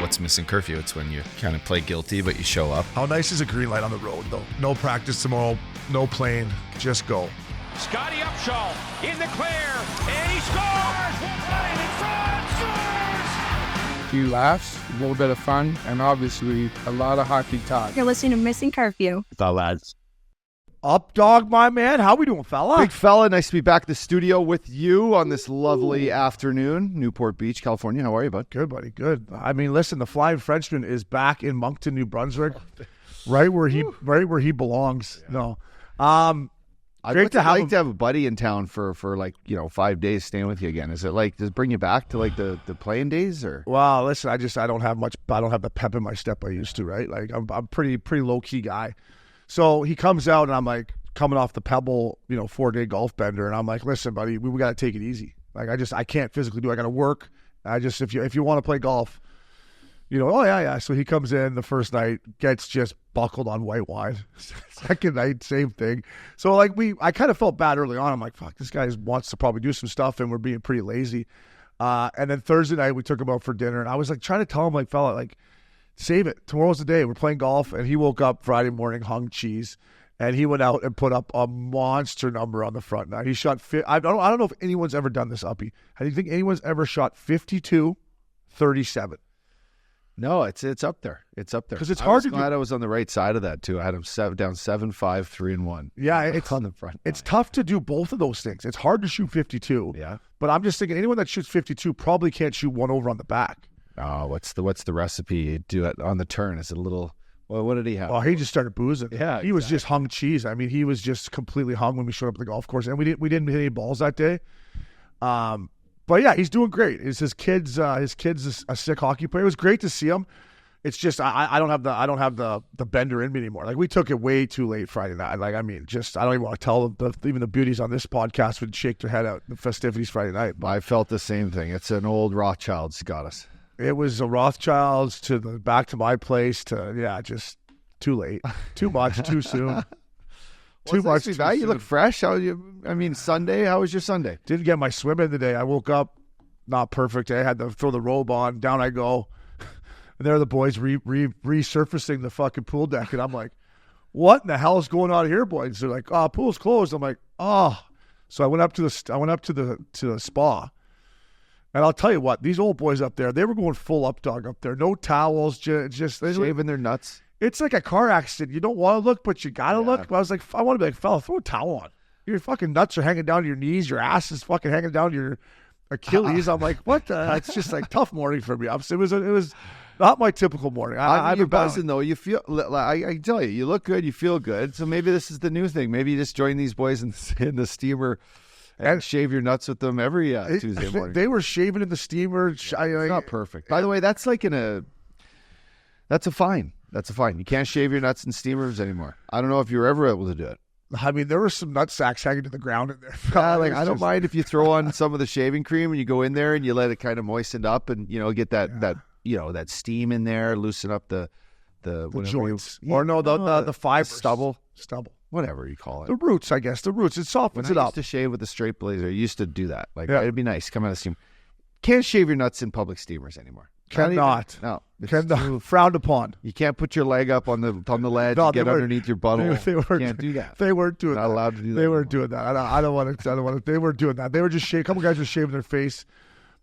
what's Missin Curfew. It's when you kind of play guilty, but you show up. How nice is a green light on the road, though? No practice tomorrow, no plane, just go. Scotty Upshall in the clear, and he scores! Right in front, scores! A few laughs, a little bit of fun, and obviously a lot of hockey talk. You're listening to Missin Curfew. The lads. Up, dog, my man. How we doing, fella? Big fella, nice to be back at the studio with you on this lovely afternoon. Newport Beach, California. How are you, bud? Good, buddy. Good. I mean, listen, the Flying Frenchman is back in Moncton, New Brunswick, right where he belongs. Yeah. No, I'd like to have a buddy in town for like 5 days staying with you again. Is it like, does it bring you back to like the playing days or? Well, listen, I don't have the pep in my step I used to. Right, like I'm pretty low key guy. So he comes out and I'm like coming off the Pebble, 4-day golf bender, and I'm like, listen, buddy, we got to take it easy. Like I can't physically do it. I got to work. If you want to play golf, oh yeah. So he comes in the first night, gets just buckled on white wine. Second night, same thing. So like I kind of felt bad early on. I'm like, fuck, this guy wants to probably do some stuff, and we're being pretty lazy. And then Thursday night we took him out for dinner, and I was like trying to tell him, like, fella, like, save it. Tomorrow's the day. We're playing golf. And he woke up Friday morning, hung cheese, and he went out and put up a monster number on the front nine. He shot, I don't know if anyone's ever done this, Uppy. I don't think anyone's ever shot 52-37. No, it's up there. It's up there. Because it's hard to do. I was on the right side of that, too. I had him down 7-5, 3-1. Yeah, it's on the front. It's tough to do both of those things. It's hard to shoot 52. Yeah. But I'm just thinking anyone that shoots 52 probably can't shoot one over on the back. Oh, what's the recipe? You do it on the turn. Is it a little? Well, what did he have? Oh, he just started boozing. Yeah, he was just hung cheese. I mean, he was just completely hung when we showed up at the golf course, and we didn't hit any balls that day. But yeah, he's doing great. His kid's a sick hockey player. It was great to see him. It's just I don't have the bender in me anymore. Like we took it way too late Friday night. Like I mean, just I don't even want to tell even the beauties on this podcast would shake their head out the festivities Friday night. But I felt the same thing. It's an old Rothschilds got us. It was a Rothschilds to the back to my place to just too late, too much, too soon. Too much. Too you look fresh. Sunday. How was your Sunday? Didn't get my swim in today. I woke up not perfect. I had to throw the robe on. Down I go. And there are the boys resurfacing the fucking pool deck, and I'm like, "What in the hell is going on here, boys?" They're like, "Oh, pool's closed." I'm like, "Oh." So I went up to the spa. And I'll tell you what, these old boys up there, they were going full up dog up there. No towels, just shaving their nuts. It's like a car accident. You don't want to look, but you got to look. But I was like, I want to be like, fella, throw a towel on. Your fucking nuts are hanging down to your knees. Your ass is fucking hanging down to your Achilles. I'm like, what the? It's just like tough morning for me. It was not my typical morning. You're buzzing, though. You feel, I tell you, you look good. You feel good. So maybe this is the new thing. Maybe you just join these boys in the steamer and shave your nuts with them every Tuesday morning. They were shaving in the steamer. It's not perfect. By the way, that's like that's a fine. That's a fine. You can't shave your nuts in steamers anymore. I don't know if you were ever able to do it. I mean, there were some nut sacks hanging to the ground in there. I don't mind if you throw on some of the shaving cream and you go in there and you let it kind of moisten up and get that steam in there, loosen up the joints, the fibers, stubble. Whatever you call it. The roots, I guess. The roots. It softens it up. I used to shave with a straight blazer. I used to do that. It'd be nice. Come out of steam. Can't shave your nuts in public steamers anymore. Cannot. No. Cannot. Frowned upon. You can't put your leg up on the ledge and get underneath your butthole. You can't do that. They weren't doing that. Not allowed to do that. They weren't doing that. I don't want to. They weren't doing that. They were just shaving. A couple guys were shaving their face.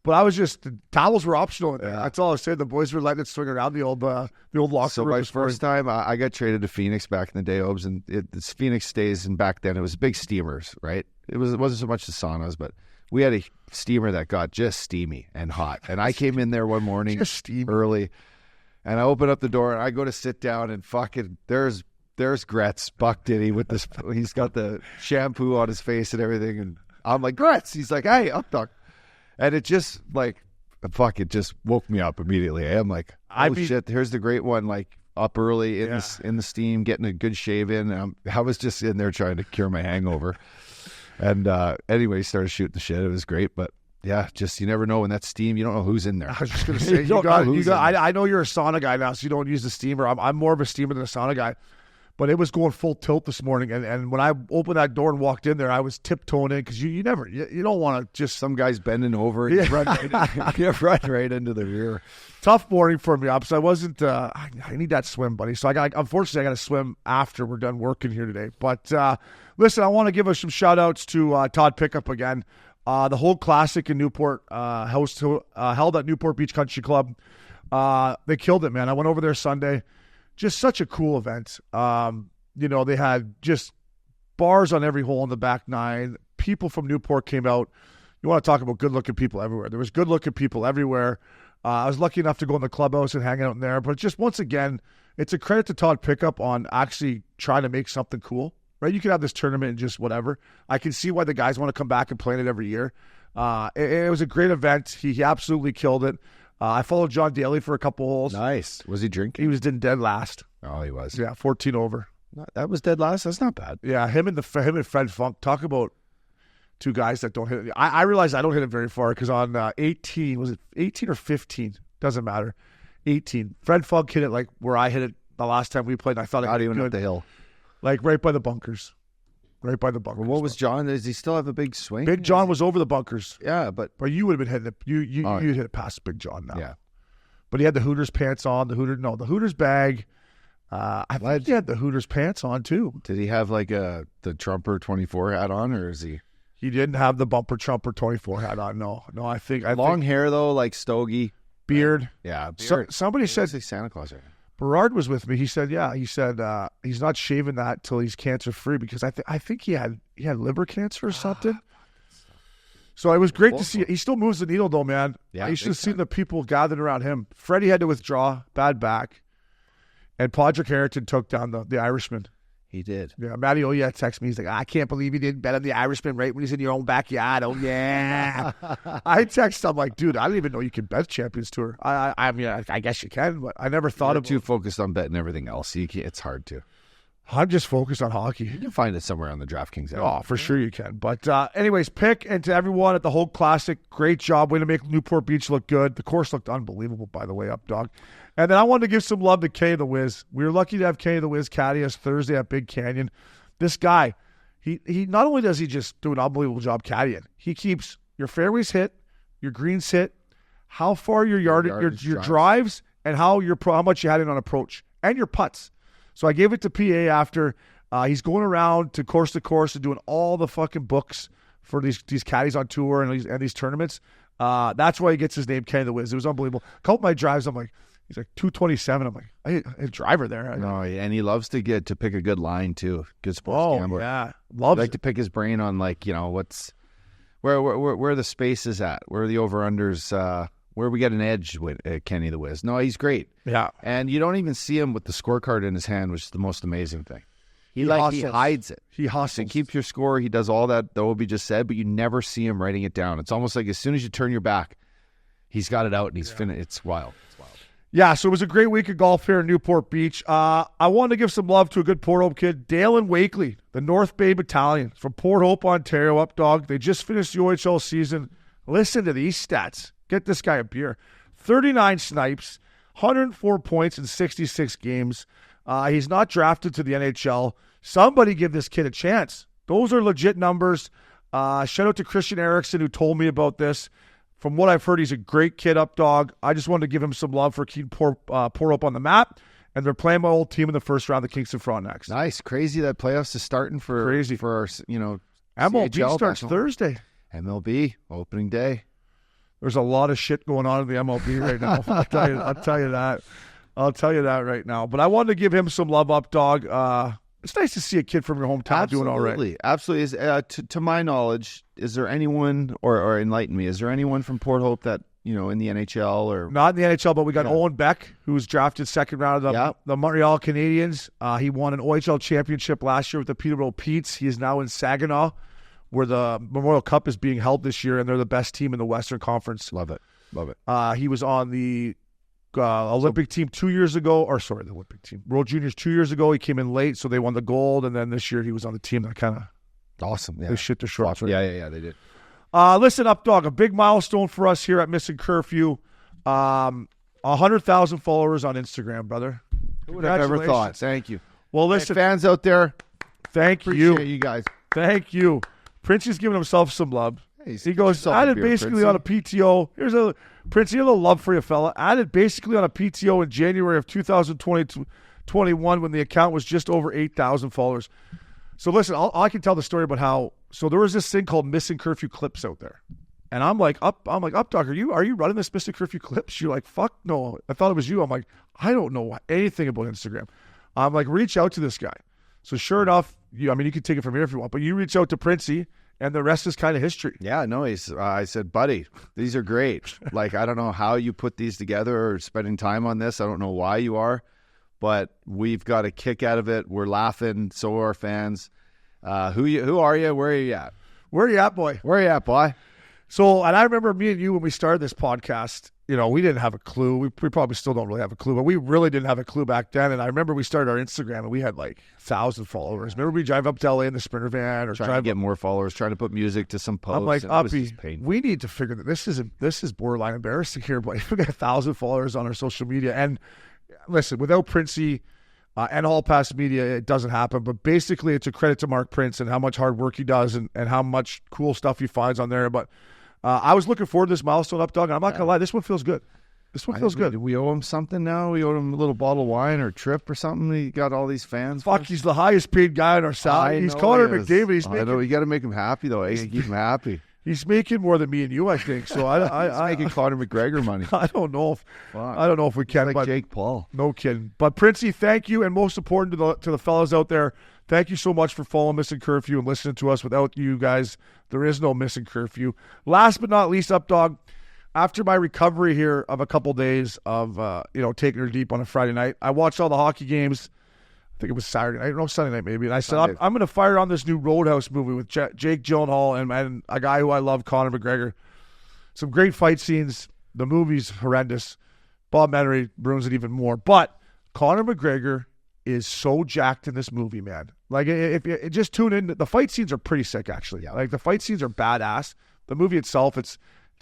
But I was the towels were optional in there. Yeah. That's all I was saying. The boys were letting it swing around the old locker room. So my first time, I got traded to Phoenix back in the day, Obes, and it's Phoenix stays, and back then it was big steamers, right? It wasn't so much the saunas, but we had a steamer that got just steamy and hot. And I came in there one morning early, and I open up the door, and I go to sit down, and fucking there's Gretz, Buck Diddy, with this. He's got the shampoo on his face and everything, and I'm like, Gretz. He's like, hey, up, Doc. And it just it just woke me up immediately. I'm like, shit, here's the great one, up early in the steam, getting a good shave in. I was just in there trying to cure my hangover. And anyway, started shooting the shit. It was great, but yeah, just you never know when that steam, you don't know who's in there. I was just going to say, I know you're a sauna guy now, so you don't use the steamer. I'm more of a steamer than a sauna guy. But it was going full tilt this morning, and when I opened that door and walked in there, I was tiptoeing in because you don't want to just Some guy's bending over and you run right into the rear. Tough morning for me, so I wasn't. I need that swim, buddy. So unfortunately, I got to swim after we're done working here today. But listen, I want to give us some shout outs to Todd Pickup again. The whole classic in Newport, held at Newport Beach Country Club. They killed it, man. I went over there Sunday. Just such a cool event. They had just bars on every hole in the back nine. People from Newport came out. You want to talk about good-looking people everywhere. There was good-looking people everywhere. I was lucky enough to go in the clubhouse and hang out in there. But just once again, it's a credit to Todd Pickup on actually trying to make something cool. Right? You can have this tournament and just whatever. I can see why the guys want to come back and play in it every year. It was a great event. He absolutely killed it. I followed John Daly for a couple holes. Nice. Was he drinking? He was in dead last. Oh, he was. Yeah, 14 over. That was dead last? That's not bad. Yeah, him and Fred Funk. Talk about two guys that don't hit it. I realize I don't hit it very far because on 18, was it 18 or 15? Doesn't matter. 18. Fred Funk hit it like where I hit it the last time we played. And I thought not it even good. up the hill. Like right by the bunkers. Right by the bunkers. Well, what was John? Does he still have a big swing? Big John was over the bunkers. Yeah, but you would have been hitting it. You'd hit it past Big John now. Yeah. But he had the Hooters pants on. The Hooters bag. I think he had the Hooters pants on too. Did he have like the Trumper 24 hat on, or is he? He didn't have the bumper Trumper 24 hat on. No. I think long hair though, like stogie, beard. Yeah, beard. Somebody said Santa Claus. Right? Berard was with me. He said, he's not shaving that till he's cancer free because I think he had liver cancer or something. So it was great to see. He still moves the needle though, man. Yeah, you should have seen the people gathered around him. Freddie had to withdraw, bad back, and Padraig Harrington took down the Irishman. He did. Yeah, Matty Oya texted me. He's like, I can't believe you didn't bet on the Irishman right when he's in your own backyard. Oh, yeah. I texted him like, dude, I didn't even know you could bet Champions Tour. I mean, I guess you can, but I never thought of too focused on betting everything else. It's hard to. I'm just focused on hockey. You can find it somewhere on the DraftKings app. Oh, for sure you can. But anyways, Pick, and to everyone at the Hoag Classic, great job. Way to make Newport Beach look good. The course looked unbelievable, by the way, up, dog. And then I wanted to give some love to Kenny the Wiz. We were lucky to have Kenny the Wiz caddy us Thursday at Big Canyon. This guy, he not only does he just do an unbelievable job caddying, he keeps your fairways hit, your greens hit, how far your drives, and how much you had in on approach, and your putts. So I gave it to PA after. He's going around to course and doing all the fucking books for these caddies on tour and these tournaments. That's why he gets his name, Kenny the Wiz. It was unbelievable. A couple of my drives, I'm like, he's like 227. I'm like, I hit a driver there. No, and he loves to pick a good line too. Good sports gambler. Yeah, loves to pick his brain on where the space is at, where the over unders. Where we get an edge with Kenny the Wiz. No, he's great. Yeah. And you don't even see him with the scorecard in his hand, which is the most amazing thing. He hides it. He hustles. He keeps your score. He does all that Obi just said, but you never see him writing it down. It's almost like as soon as you turn your back, he's got it out and he's finished. It's wild. Yeah, so it was a great week of golf here in Newport Beach. I wanted to give some love to a good Port Hope kid, Dalen Wakely, the North Bay Battalion from Port Hope, Ontario, up dog. They just finished the OHL season. Listen to these stats. Get this guy a beer. 39 snipes, 104 points in 66 games. He's not drafted to the NHL. Somebody give this kid a chance. Those are legit numbers. Shout out to Christian Erickson who told me about this. From what I've heard, he's a great kid, up dog. I just wanted to give him some love for keeping Port Hope on the map. And they're playing my old team in the first round, the Kingston Frontenacs. Nice. Crazy that playoffs is starting for our, MLB CHL starts Thursday. MLB, opening day. There's a lot of shit going on in the MLB right now. I'll tell you that. I'll tell you that right now. But I wanted to give him some love, up dog. It's nice to see a kid from your hometown doing all right. Absolutely. To my knowledge, is there anyone, or enlighten me, is there anyone from Port Hope that, in the NHL or not in the NHL, but we got Owen Beck, who was drafted second round of the Montreal Canadiens. He won an OHL championship last year with the Peterborough Petes. He is now in Saginaw, where the Memorial Cup is being held this year, and they're the best team in the Western Conference. Love it. He was on the Olympic team 2 years ago, the Olympic team, World Juniors 2 years ago. He came in late, so they won the gold, and then this year he was on the team that kind of awesome. Yeah, they shit their shorts. Right? Yeah, they did. Listen up, dog. A big milestone for us here at Missin Curfew. 100,000 followers on Instagram, brother. Who would have ever thought? Thank you. Well, Hey, listen, fans out there, thank appreciate you. you guys. Thank you. Princey's giving himself some love. Hey, He goes, yourself a added beer, basically Princey. on a PTO. Here's a Princey, a little love for you, fella. Added basically on a PTO in January of 2021 when the account was just over 8,000 followers. So listen, I can tell the story about how. So there was this thing called Missin Curfew clips out there, and I'm like, Updog, are you running this Missin Curfew clips? You're like, fuck no, I thought it was you. I'm like, I don't know anything about Instagram. I'm like, reach out to this guy. So sure enough, you can take it from here if you want, but you reach out to Princey, and the rest is kind of history. Yeah, no, I said, buddy, these are great. Like, I don't know how you put these together or spending time on this. I don't know why you are, but we've got a kick out of it. We're laughing. So are our fans. Who are you? Where are you at? Where are you at, boy? Where are you at, boy? So, and I remember me and you when we started this podcast, we didn't have a clue. We probably still don't really have a clue, but we really didn't have a clue back then. And I remember we started our Instagram and we had like 1,000 followers. Remember we drive up to LA in the Sprinter van or Trying to get more followers, trying to put music to some posts. I'm like, and it was Uppy, just painful. we need to figure that this is borderline embarrassing here, but we got 1,000 followers on our social media. And listen, without Princey and HallPass Media, it doesn't happen. But basically, it's a credit to Mark Prince and how much hard work he does and how much cool stuff he finds on there. But I was looking forward to this milestone, Updog, and I'm not going to lie, this one feels good. This one feels good. Do we owe him something now? We owe him a little bottle of wine or a trip or something. He got all these fans. Fuck, he's the highest paid guy in our salary. He's Connor McDavid. I know, you got to make him happy, though. Keep him happy. He's making more than me and you, I think. So I making Conor McGregor money. I don't know if we can. Like but Jake Paul. No kidding. But Princey, thank you, and most important to the fellas out there, thank you so much for following Missin Curfew and listening to us. Without you guys, there is no Missin Curfew. Last but not least, Updog, after my recovery here of a couple days of taking her deep on a Friday night, I watched all the hockey games. I think it was Saturday night, no, Sunday night maybe. And I said, I'm going to fire on this new Roadhouse movie with Jake Gyllenhaal and a guy who I love, Conor McGregor. Some great fight scenes. The movie's horrendous. Bob Menery ruins it even more. But Conor McGregor is so jacked in this movie, man. Like, if you just tune in, the fight scenes are pretty sick, actually. Yeah. Like, the fight scenes are badass. The movie itself, it's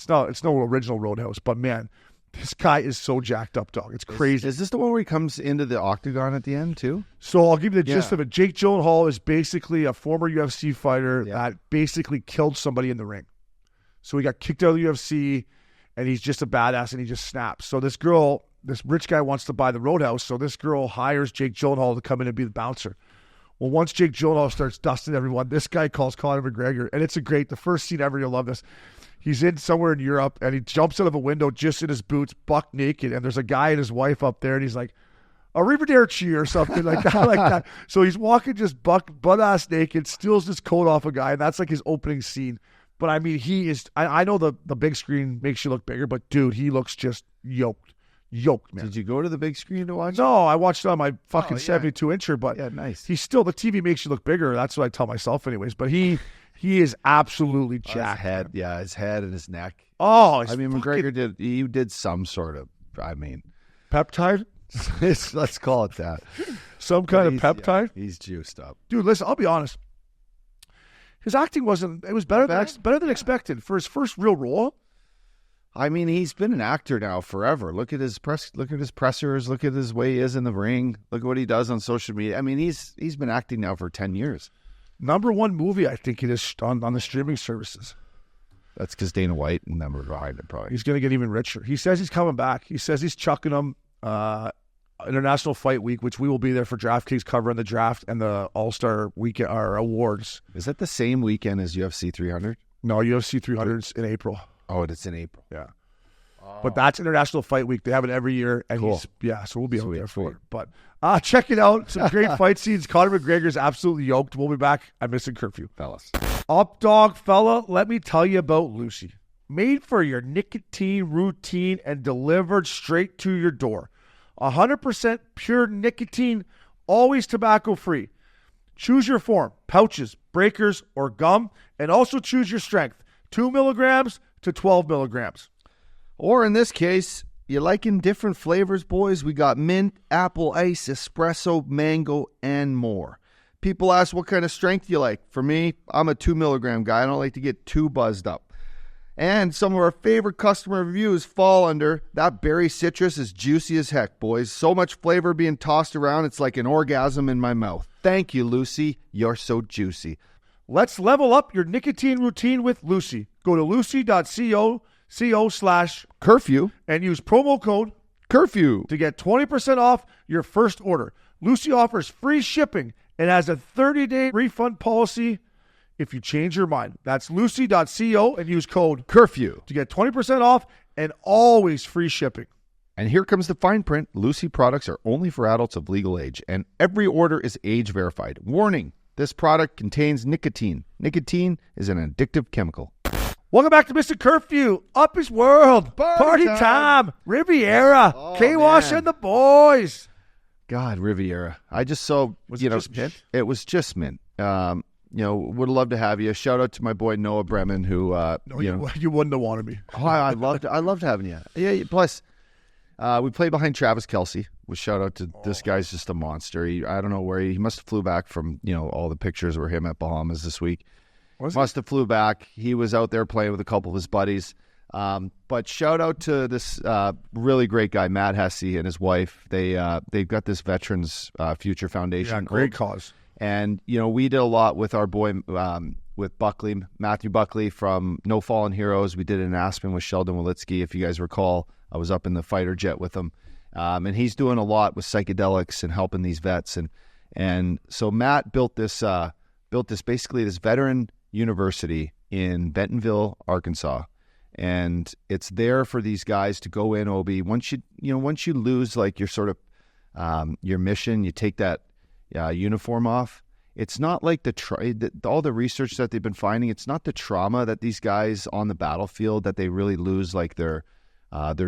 no original Roadhouse, but man, this guy is so jacked up, dog. It's crazy. Is this the one where he comes into the octagon at the end, too? So I'll give you the gist of it. Jake Gyllenhaal is basically a former UFC fighter that basically killed somebody in the ring. So he got kicked out of the UFC, and he's just a badass, and he just snaps. So this rich guy wants to buy the Roadhouse, so this girl hires Jake Gyllenhaal to come in and be the bouncer. Well, once Jake Gyllenhaal starts dusting everyone, this guy calls Conor McGregor, and it's the first scene ever. You'll love this. He's in somewhere in Europe, and he jumps out of a window just in his boots, buck naked, and there's a guy and his wife up there, and he's like, arrivederci, or something like that. So he's walking just butt-ass naked, steals his coat off a guy, and that's like his opening scene. But, I mean, he is – I know the big screen makes you look bigger, but, dude, he looks just yoked, man. Did you go to the big screen to watch it? No, I watched it on my fucking 72-incher, but nice. He's still – the TV makes you look bigger. That's what I tell myself anyways. But he is absolutely jacked. His head and his neck. Oh, McGregor did some sort of, peptide? Let's call it that. Some kind of peptide? Yeah, he's juiced up. Dude, listen, I'll be honest. His acting was better than expected for his first real role. I mean, he's been an actor now forever. Look at his pressers. Look at his way he is in the ring. Look at what he does on social media. I mean, he's been acting now for 10 years. Number one movie, I think it is on the streaming services. That's because Dana White and them are behind it, probably. He's going to get even richer. He says he's coming back. He says he's chucking them International Fight Week, which we will be there for DraftKings covering the draft and the All-Star Weekend awards. Is that the same weekend as UFC 300? No, UFC 300 is in April. Oh, it's in April. Yeah. But that's International Fight Week. They have it every year. And cool. So we'll be out there for it. But check it out. Some great fight scenes. Conor McGregor's absolutely yoked. We'll be back at Missin Curfew. Fellas. Up, dog, fella, let me tell you about Lucy. Made for your nicotine routine and delivered straight to your door. 100% pure nicotine, always tobacco-free. Choose your form, pouches, breakers, or gum, and also choose your strength, 2 milligrams to 12 milligrams. Or in this case, you liking different flavors, boys? We got mint, apple ice, espresso, mango, and more. People ask what kind of strength you like. For me, I'm a 2 milligram guy. I don't like to get too buzzed up. And some of our favorite customer reviews fall under that berry citrus is juicy as heck, boys. So much flavor being tossed around, it's like an orgasm in my mouth. Thank you, Lucy. You're so juicy. Let's level up your nicotine routine with Lucy. Go to lucy.co/curfew and use promo code Curfew to get 20% off your first order. Lucy offers free shipping and has a 30-day refund policy if you change your mind. That's lucy.co and use code Curfew to get 20% off and always free shipping. And here comes the fine print. Lucy products are only for adults of legal age, and every order is age verified. Warning, this product contains nicotine. Nicotine is an addictive chemical. Welcome back to Missin Curfew. Up his world. Party time. Riviera. K-Wash and the boys. God, Riviera. I just so, Was it just mint? It was just mint. Would love to have you. Shout out to my boy Noah Bremen, who You wouldn't have wanted me. Oh, I loved having you. Yeah. Plus, we played behind Travis Kelce. With shout out to this guy's just a monster. I don't know where he must have flew back from. All the pictures were him at Bahamas this week. Must have flew back. He was out there playing with a couple of his buddies. But shout out to this really great guy, Matt Hesse, and his wife. They've got this Veterans Future Foundation. Yeah, great cause. And, we did a lot with our boy, with Buckley, Matthew Buckley from No Fallen Heroes. We did it in Aspen with Sheldon Walitsky. If you guys recall, I was up in the fighter jet with him. And he's doing a lot with psychedelics and helping these vets. And so Matt built this basically this veteran university in Bentonville, Arkansas. And it's there for these guys to go in, Obi. Once you lose like your sort of your mission, you take that uniform off. It's not like all the research that they've been finding. It's not the trauma that these guys on the battlefield that they really lose like their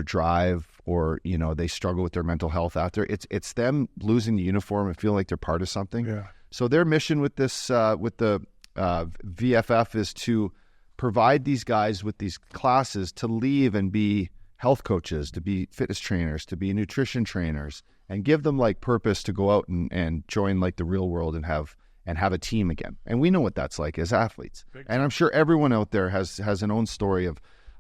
drive or they struggle with their mental health after. It's them losing the uniform and feeling like they're part of something. Yeah. So their mission with this with the VFF is to provide these guys with these classes to leave and be health coaches, to be fitness trainers, to be nutrition trainers, and give them like purpose to go out and join like the real world and have a team again. And we know what that's like as athletes. And I'm sure everyone out there has an own story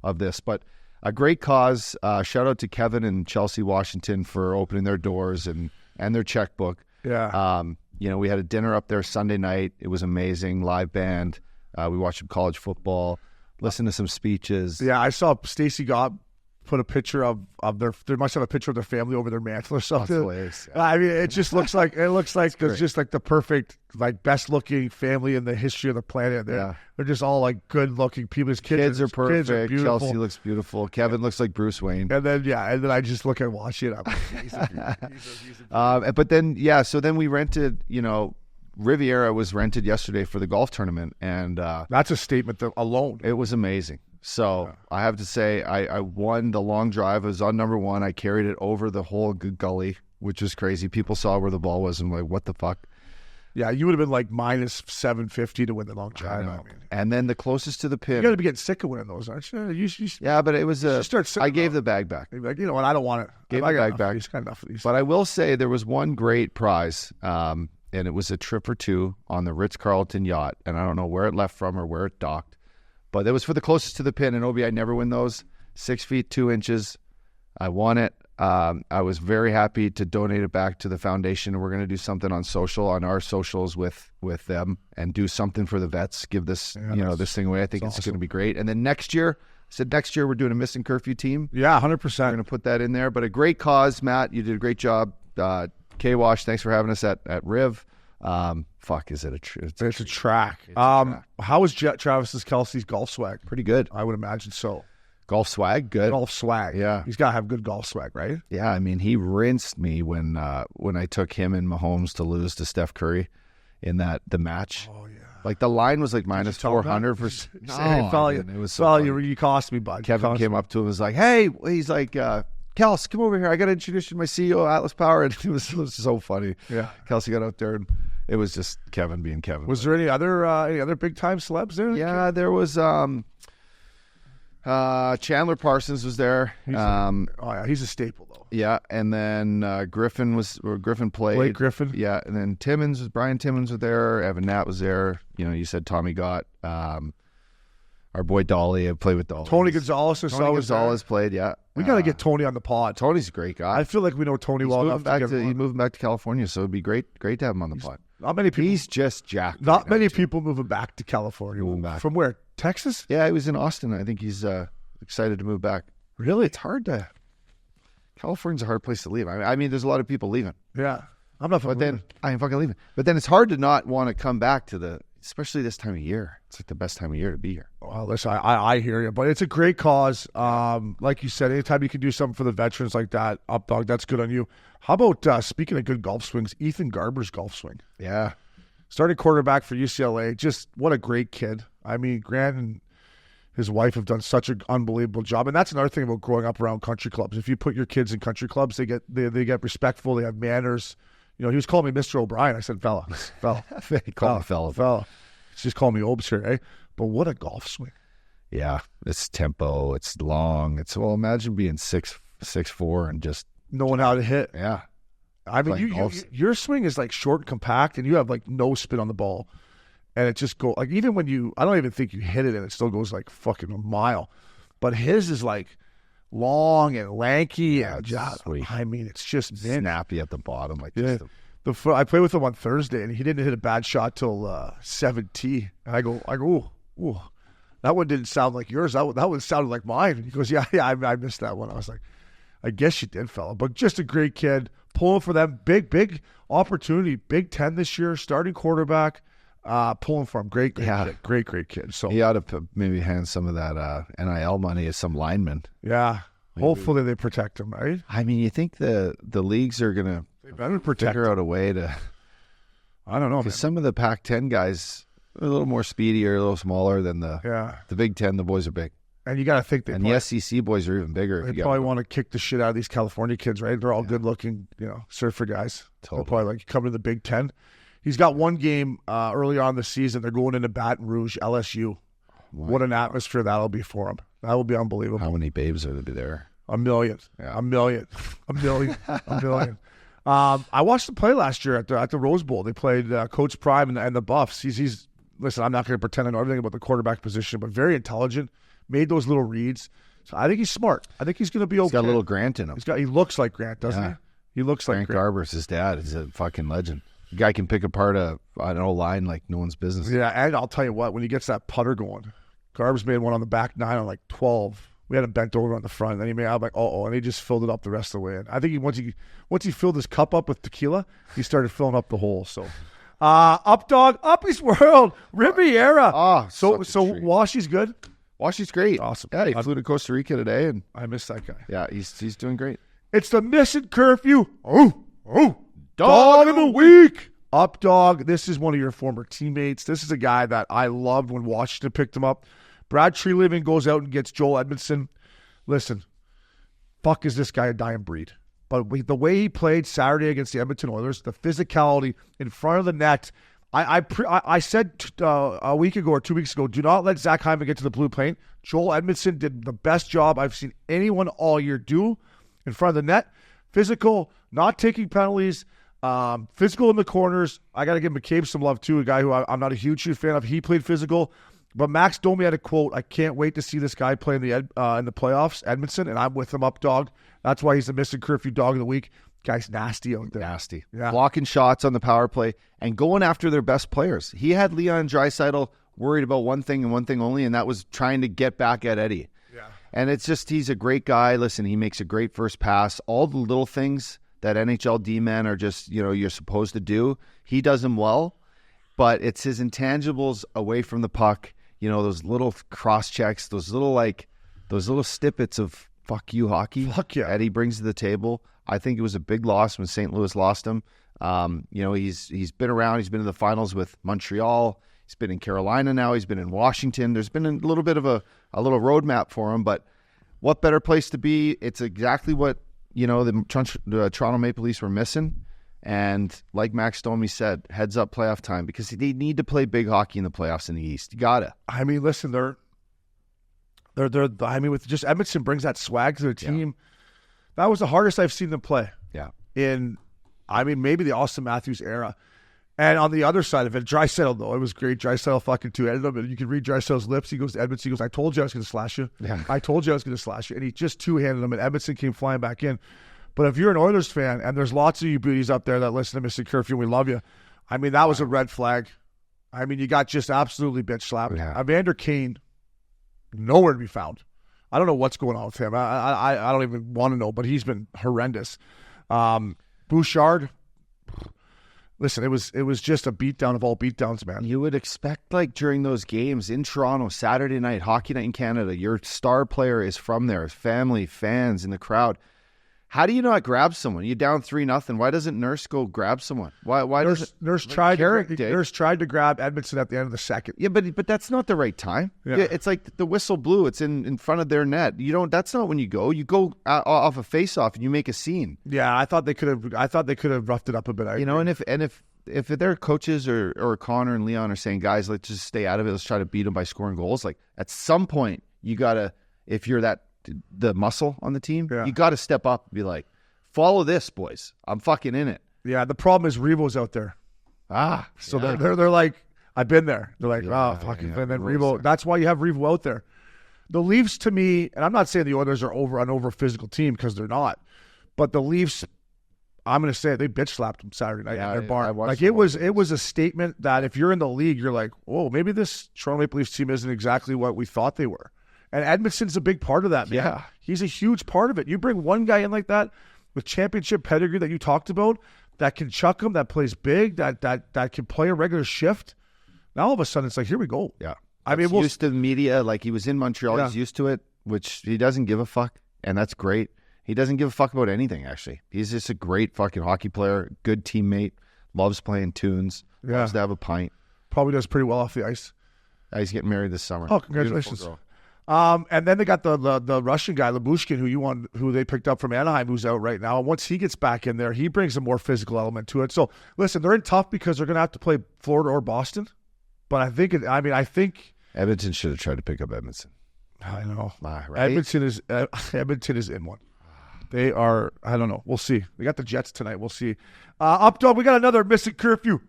of this, but a great cause. Shout out to Kevin and Chelsea Washington for opening their doors and their checkbook. Yeah. We had a dinner up there Sunday night. It was amazing. Live band. We watched some college football, listened to some speeches. Yeah, I saw Stacy Gott put a picture of they must have a picture of their family over their mantle or something. That's hilarious. I mean, it just looks like it's just like the perfect, like best looking family in the history of the planet. They're just all like good looking people. His kids are perfect. Kids are beautiful. Chelsea looks beautiful. Kevin looks like Bruce Wayne. And then I just look and watch it. I'm like, but then so then we rented. Riviera was rented yesterday for the golf tournament, and that's a statement alone. It was amazing. So I have to say, I won the long drive. I was on number one. I carried it over the whole gully, which was crazy. People saw where the ball was and like, what the fuck? Yeah, you would have been like minus 750 to win the long drive. I mean, and then the closest to the pin. You got to be getting sick of winning those, aren't you? Yeah, but it was I gave the bag back. Like, what? I don't want it. Gave the bag back. He's got enough of these. But I will say there was one great prize, and it was a trip or two on the Ritz-Carlton yacht, and I don't know where it left from or where it docked. But it was for the closest to the pin, and Obi, I never win those. 6 feet 2 inches. I won it. I was very happy to donate it back to the foundation. We're going to do something on our socials with them, and do something for the vets. Give this this thing away. I think it's going to be great. And then next year we're doing a Missin Curfew team. Yeah, 100%. We're going to put that in there. But a great cause, Matt. You did a great job. K-Wash, thanks for having us at Riv. Is it a It's a track. It's a track. How is Travis Kelce's golf swag? Pretty good. I would imagine so. Golf swag, good. Golf swag. Yeah. He's got to have good golf swag, right? Yeah, I mean, he rinsed me when I took him and Mahomes to lose to Steph Curry in the match. Oh, yeah. Like the line was like minus 400 for. It was so funny. You cost me, bud. Kevin came up to him and was like, "Hey," he's like, "Kels, come over here. I got to introduce you to my CEO, Atlas Power." And it was so funny. Yeah. Kelsey got out there and it was just Kevin being Kevin. Was there any other big time celebs there? Yeah, there was. Chandler Parsons was there. He's a staple though. Yeah, and then Griffin played. Blake Griffin. Yeah, and then Brian Timmons was there. Evan Natt was there. You said Tommy Gott. Our boy Daly, I played with Daly. Tony Gonzalez or Tony Gonzalez played, yeah. We got to get Tony on the pod. Tony's a great guy. I feel like we know Tony well enough to get him on. He's moving back to California, so it'd be great to have him on the pod. Not many people. He's just jacked. Not many people moving back to California. Moving back. From where? Texas? Yeah, he was in Austin. I think he's excited to move back. Really? It's hard to. California's a hard place to leave. I mean, there's a lot of people leaving. Yeah. I'm not fucking leaving. I ain't fucking leaving. But then it's hard to not want to come back to especially this time of year. It's like the best time of year to be here. Well, listen, I hear you, but it's a great cause. Like you said, anytime you can do something for the veterans like that, up dog, that's good on you. How about, speaking of good golf swings, Ethan Garber's golf swing? Yeah. Starting quarterback for UCLA. Just what a great kid. I mean, Grant and his wife have done such an unbelievable job. And that's another thing about growing up around country clubs. If you put your kids in country clubs, they get respectful, they have manners. You know, he was calling me Mr. O'Brien. I said, fella. He called me fella. He's just calling me Obes here, eh? But what a golf swing. Yeah. It's tempo. It's long. Imagine being 6'4" and just knowing how to hit. Yeah. I mean, your swing is like short and compact, and you have like no spin on the ball. And it just go like, even when I don't even think you hit it and it still goes like fucking a mile. But his is like long and lanky and just, I mean, it's just snappy at the bottom. Like I played with him on Thursday and he didn't hit a bad shot till 7T. And I go, ooh, that one didn't sound like yours. That one sounded like mine. And he goes, yeah, I missed that one. I was like, I guess you did, fella. But just a great kid. Pulling for them. Big opportunity. Big Ten this year. Starting quarterback. Pulling for him. Great kid. Great kid. So he ought to maybe hand some of that NIL money to some linemen. Yeah. Maybe. Hopefully they protect him, right? I mean, you think the leagues are going to figure out a way to... I don't know, because some of the Pac-10 guys are a little more speedy or a little smaller than the Big Ten. The boys are big. And you got to think the SEC boys are even bigger. They probably want to kick the shit out of these California kids, right? They're all good-looking, surfer guys. Totally. They're probably like coming to the Big Ten. He's got one game early on this season. They're going into Baton Rouge, LSU. What an atmosphere that'll be for him. That will be unbelievable. How many babes are to be there? A million. Yeah. A million. I watched them play last year at the Rose Bowl. They played Coach Prime and the Buffs. He's listen, I'm not going to pretend I know everything about the quarterback position, but very intelligent. Made those little reads. So I think he's smart. I think he's going to be okay. He's got a little Grant in him. He looks like Grant, doesn't he? He looks like Grant. Garber's his dad. He's a fucking legend. The guy can pick apart an O-line like no one's business. Yeah, and I'll tell you what, when he gets that putter going, Garb's made one on the back 9 on like 12. We had him bent over on the front, and then he made out like, and he just filled it up the rest of the way. And I think once he filled his cup up with tequila, he started filling up the hole. So, up dog, up his world, Riviera. So Washy's good. Washy's great. Awesome. Yeah, he flew to Costa Rica today, and I miss that guy. Yeah, he's doing great. It's the Missin Curfew. Dog of the week. Up dog. This is one of your former teammates. This is a guy that I loved when Washington picked him up. Brad Treliving goes out and gets Joel Edmundson. Listen, fuck is this guy a dying breed. But the way he played Saturday against the Edmonton Oilers, the physicality in front of the net, I said a week ago or 2 weeks ago, do not let Zach Hyman get to the blue paint. Joel Edmundson did the best job I've seen anyone all year do in front of the net. Physical, not taking penalties, physical in the corners. I got to give McCabe some love too, a guy who I'm not a huge fan of. He played physical. But Max Domi had a quote, I can't wait to see this guy play in the playoffs, Edmundson, and I'm with him up dog. That's why he's the Missin Curfew dog of the week. Guy's nasty out there. Nasty. Yeah. Blocking shots on the power play and going after their best players. He had Leon Draisaitl worried about one thing and one thing only, and that was trying to get back at Eddie. Yeah. And it's just, he's a great guy. Listen, he makes a great first pass. All the little things that NHL D-men are just, you're supposed to do, he does them well. But it's his intangibles away from the puck. Those little cross checks, those little snippets of fuck you hockey. Fuck yeah. Eddie brings to the table. I think it was a big loss when St. Louis lost him. He's been around. He's been in the finals with Montreal. He's been in Carolina now. He's been in Washington. There's been a little bit of a little roadmap for him. But what better place to be? It's exactly what the Toronto Maple Leafs were missing. And like Max Domi said, heads up playoff time, because they need to play big hockey in the playoffs in the East. You gotta. I mean, listen, they're with just Edmundson brings that swag to the team. Yeah. That was the hardest I've seen them play. Yeah. In maybe the Austin Matthews era. And on the other side of it, Draisaitl, though, it was great. Draisaitl fucking two-handed him. And you can read Draisaitl's lips. He goes to Edmundson. He goes, I told you I was going to slash you. Yeah. I told you I was going to slash you. And he just two-handed him, and Edmundson came flying back in. But if you're an Oilers fan, and there's lots of you beauties up there that listen to Missin Curfew, and we love you, I mean, that was a red flag. I mean, you got just absolutely bitch slapped. Yeah. Evander Kane, nowhere to be found. I don't know what's going on with him. I don't even want to know, but he's been horrendous. Bouchard, listen, it was just a beatdown of all beatdowns, man. You would expect, like, during those games in Toronto, Saturday night, Hockey Night in Canada, your star player is from there, his family, fans in the crowd. How do you not grab someone? You're down 3-0. Why doesn't Nurse go grab someone? Why does Nurse tried to grab Edmundson at the end of the second? Yeah, but that's not the right time. Yeah. It's like the whistle blew. It's in front of their net. You don't. That's not when you go. You go off a face-off and you make a scene. Yeah, I thought they could have roughed it up a bit. And if their coaches or Connor and Leon are saying, guys, let's just stay out of it. Let's try to beat them by scoring goals. Like, at some point, you gotta, if you're the muscle on the team, you got to step up and be like, follow this, boys. I'm fucking in it. Yeah, the problem is Revo's out there. So they're like, I've been there. They're like, fucking. And then Revo, that's why you have Revo out there. The Leafs, to me, and I'm not saying the Oilers are an over physical team, because they're not, but the Leafs, I'm going to say it, they bitch slapped them Saturday night in their barn. Like, it was a statement that if you're in the league, you're like, whoa, maybe this Toronto Maple Leafs team isn't exactly what we thought they were. And Edmundson's a big part of that, man. Yeah. He's a huge part of it. You bring one guy in like that with championship pedigree that you talked about, that can chuck him, that plays big, that can play a regular shift. Now all of a sudden it's like, here we go. Yeah. I mean, we're used to the media. Like, he was in Montreal. He's used to it, which he doesn't give a fuck. And that's great. He doesn't give a fuck about anything, actually. He's just a great fucking hockey player, good teammate, loves playing tunes, loves to have a pint. Probably does pretty well off the ice. He's getting married this summer. Oh, congratulations. And then they got the Russian guy, Labushkin, who they picked up from Anaheim, who's out right now. And once he gets back in there, he brings a more physical element to it. So listen, they're in tough because they're going to have to play Florida or Boston. But I think Edmonton should have tried to pick up Edmundson. I know. Right? Edmonton is in one. They are. I don't know. We'll see. They got the Jets tonight. We'll see. Up dog, we got another Missin Curfew.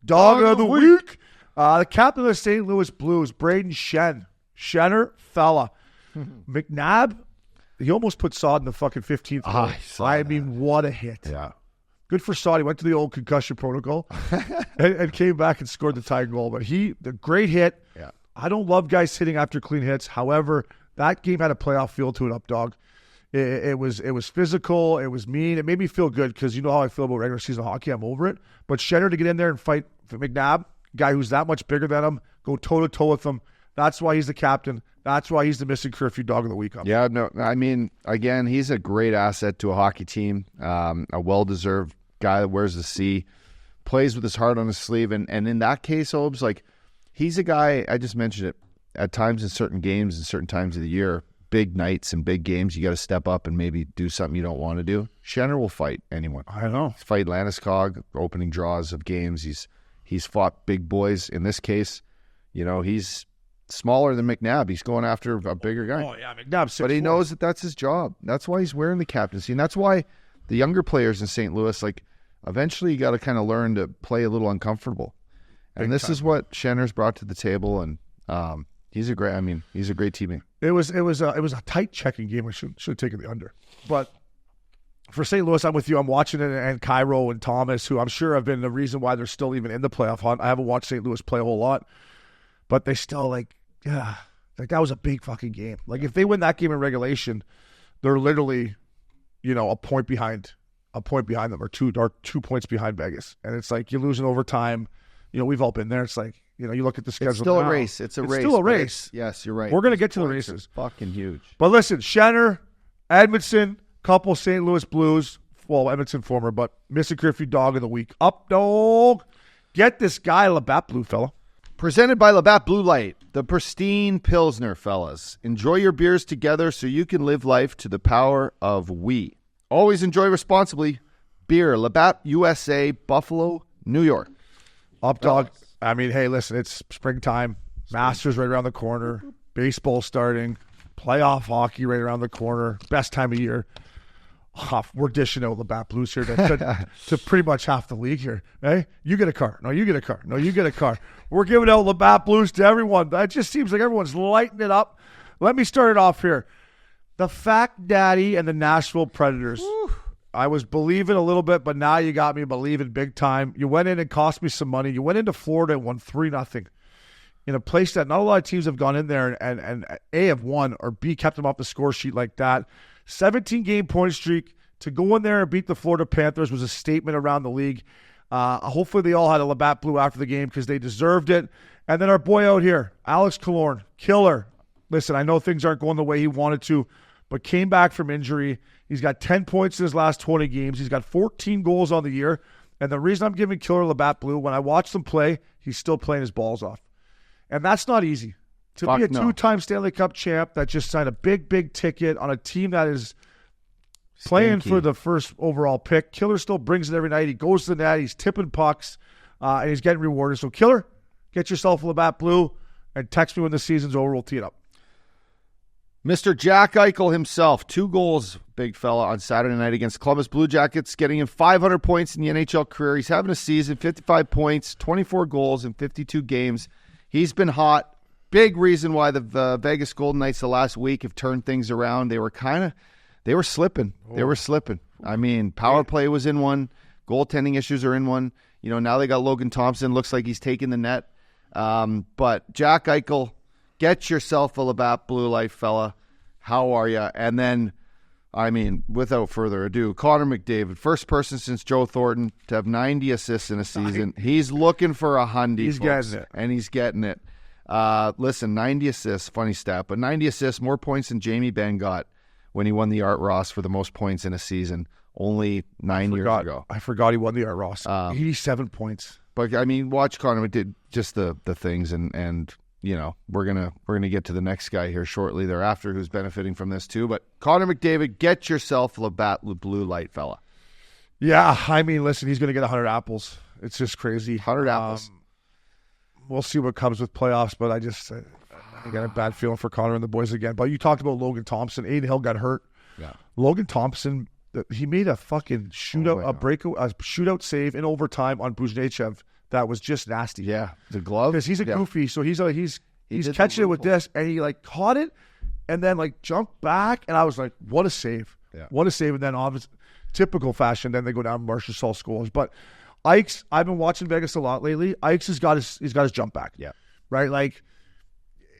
Dog of the week. The captain of the St. Louis Blues, Braden Shenner fella. McNabb, he almost put Sod in the fucking 15th. I mean, what a hit. Yeah. Good for Sod. He went to the old concussion protocol and came back and scored the tying goal. But the great hit. Yeah. I don't love guys hitting after clean hits. However, that game had a playoff feel to it, up dog. It was physical. It was mean. It made me feel good because you know how I feel about regular season hockey. I'm over it. But Shenner to get in there and fight for McNabb, guy who's that much bigger than him, go toe-to-toe with him. That's why he's the captain. That's why he's the Missin Curfew dog of the week. Yeah, no, I mean, again, he's a great asset to a hockey team, a well-deserved guy that wears the C, plays with his heart on his sleeve. And in that case, Obes, like, he's a guy, I just mentioned it, at times in certain games and certain times of the year, big nights and big games, you got to step up and maybe do something you don't want to do. Shenner will fight anyone. I know. He's fight Landeskog, opening draws of games. He's fought big boys. In this case, you know, he's smaller than McNabb. He's going after a bigger guy. Oh, yeah, McNabb's 6'4". But he knows that that's his job. That's why he's wearing the captaincy. And that's why the younger players in St. Louis, like, eventually you got to kind of learn to play a little uncomfortable. And this is what Shenner's brought to the table. And he's a great teammate. It was a tight checking game. I should have taken the under. But for St. Louis, I'm with you. I'm watching it, and Cairo and Thomas, who I'm sure have been the reason why they're still even in the playoff hunt. I haven't watched St. Louis play a whole lot, but they still that was a big fucking game. Like, if they win that game in regulation, they're literally, you know, a point behind them, or 2 points behind Vegas. And it's like, you lose in overtime. You know, we've all been there. It's like, you know, you look at the schedule. It's still now. a race. It's race. Still a race. Yes, you're right. We're going to get to the races. Fucking huge. But listen, Shenner, Edmundson, couple St. Louis Blues, well, Edmundson former, but Missin Curfew dog of the week. Up dog. Get this guy, Labatt Blue, fella. Presented by Labatt Blue Light, the pristine Pilsner, fellas. Enjoy your beers together so you can live life to the power of we. Always enjoy responsibly. Beer, Labatt, USA, Buffalo, New York. Up dog. I mean, hey, listen, it's springtime. Masters right around the corner. Baseball starting. Playoff hockey right around the corner. Best time of year. we're dishing out Labatt Blues here to pretty much half the league here. Hey, you get a car. No, you get a car. No, you get a car. We're giving out Labatt Blues to everyone. That just seems like everyone's lighting it up. Let me start it off here. The Fact Daddy and the Nashville Predators. Woo. I was believing a little bit, but now you got me believing big time. You went in and cost me some money. You went into Florida and won 3-0 in a place that not a lot of teams have gone in there and A, have won, or B, kept them off the score sheet like that. 17-game point streak. To go in there and beat the Florida Panthers was a statement around the league. Hopefully they all had a Labatt Blue after the game because they deserved it. And then our boy out here, Alex Killorn, killer. Listen, I know things aren't going the way he wanted to, but came back from injury. He's got 10 points in his last 20 games. He's got 14 goals on the year. And the reason I'm giving Killer Labatt Blue, when I watch him play, he's still playing his balls off. And that's not easy. To be a two-time Stanley Cup champ that just signed a big ticket on a team that is playing for the first overall pick, Killer still brings it every night. He goes to the net. He's tipping pucks, and he's getting rewarded. So, Killer, get yourself a Labatt Blue and text me when the season's over. We'll tee it up. Mr. Jack Eichel himself, 2 goals, big fella, on Saturday night against Columbus Blue Jackets, getting him 500 points in the NHL career. He's having a season, 55 points, 24 goals in 52 games. He's been hot. Big reason why the Vegas Golden Knights the last week have turned things around. They were slipping. They were slipping. I mean, power play was in one. Goaltending issues are in one. You know, now they got Logan Thompson. Looks like he's taking the net. But Jack Eichel, get yourself a Labatt Blue Life, fella. How are you? And then, I mean, without further ado, Connor McDavid, first person since Joe Thornton to have 90 assists in a season. He's looking for a hundy, He's folks, getting it. and he's getting it. Listen, 90 assists, funny stat, but 90 assists, more points than Jamie Benn got when he won the Art Ross for the most points in a season only 9 years ago. I forgot he won the Art Ross. 87 points. But I mean, watch Connor did just the things, and you know, we're gonna get to the next guy here shortly thereafter who's benefiting from this too. But Connor McDavid, get yourself a Labatt Blue Light, fella. Yeah, I mean, listen, he's gonna get 100 apples. It's just crazy. 100 apples. We'll see what comes with playoffs, but I got a bad feeling for Connor and the boys again. But you talked about Logan Thompson. Aiden Hill got hurt. Yeah. Logan Thompson, he made a fucking shootout, a shootout save in overtime on Buznyachev that was just nasty. Yeah, the glove. Because he's a goofy, so he's catching it with this, and he like caught it, and then like jumped back, and I was like, what a save! Yeah. What a save! And then obviously, typical fashion, then they go down. Marchessault scores, but Ike's. I've been watching Vegas a lot lately. Ike's has got his jump back. Yeah. Right. Like,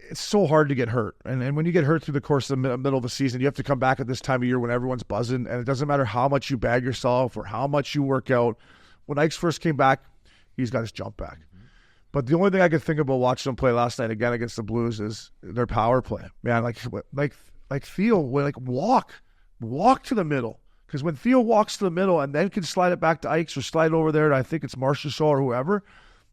it's so hard to get hurt, and when you get hurt through the course of the middle of the season, you have to come back at this time of year when everyone's buzzing, and it doesn't matter how much you bag yourself or how much you work out. When Ike's first came back, he's got his jump back. Mm-hmm. But the only thing I could think about watching them play last night again against the Blues is their power play. Man, like Theo, like walk to the middle. Because when Theo walks to the middle and then can slide it back to Ikes or slide over there, and I think it's Marchessault or whoever,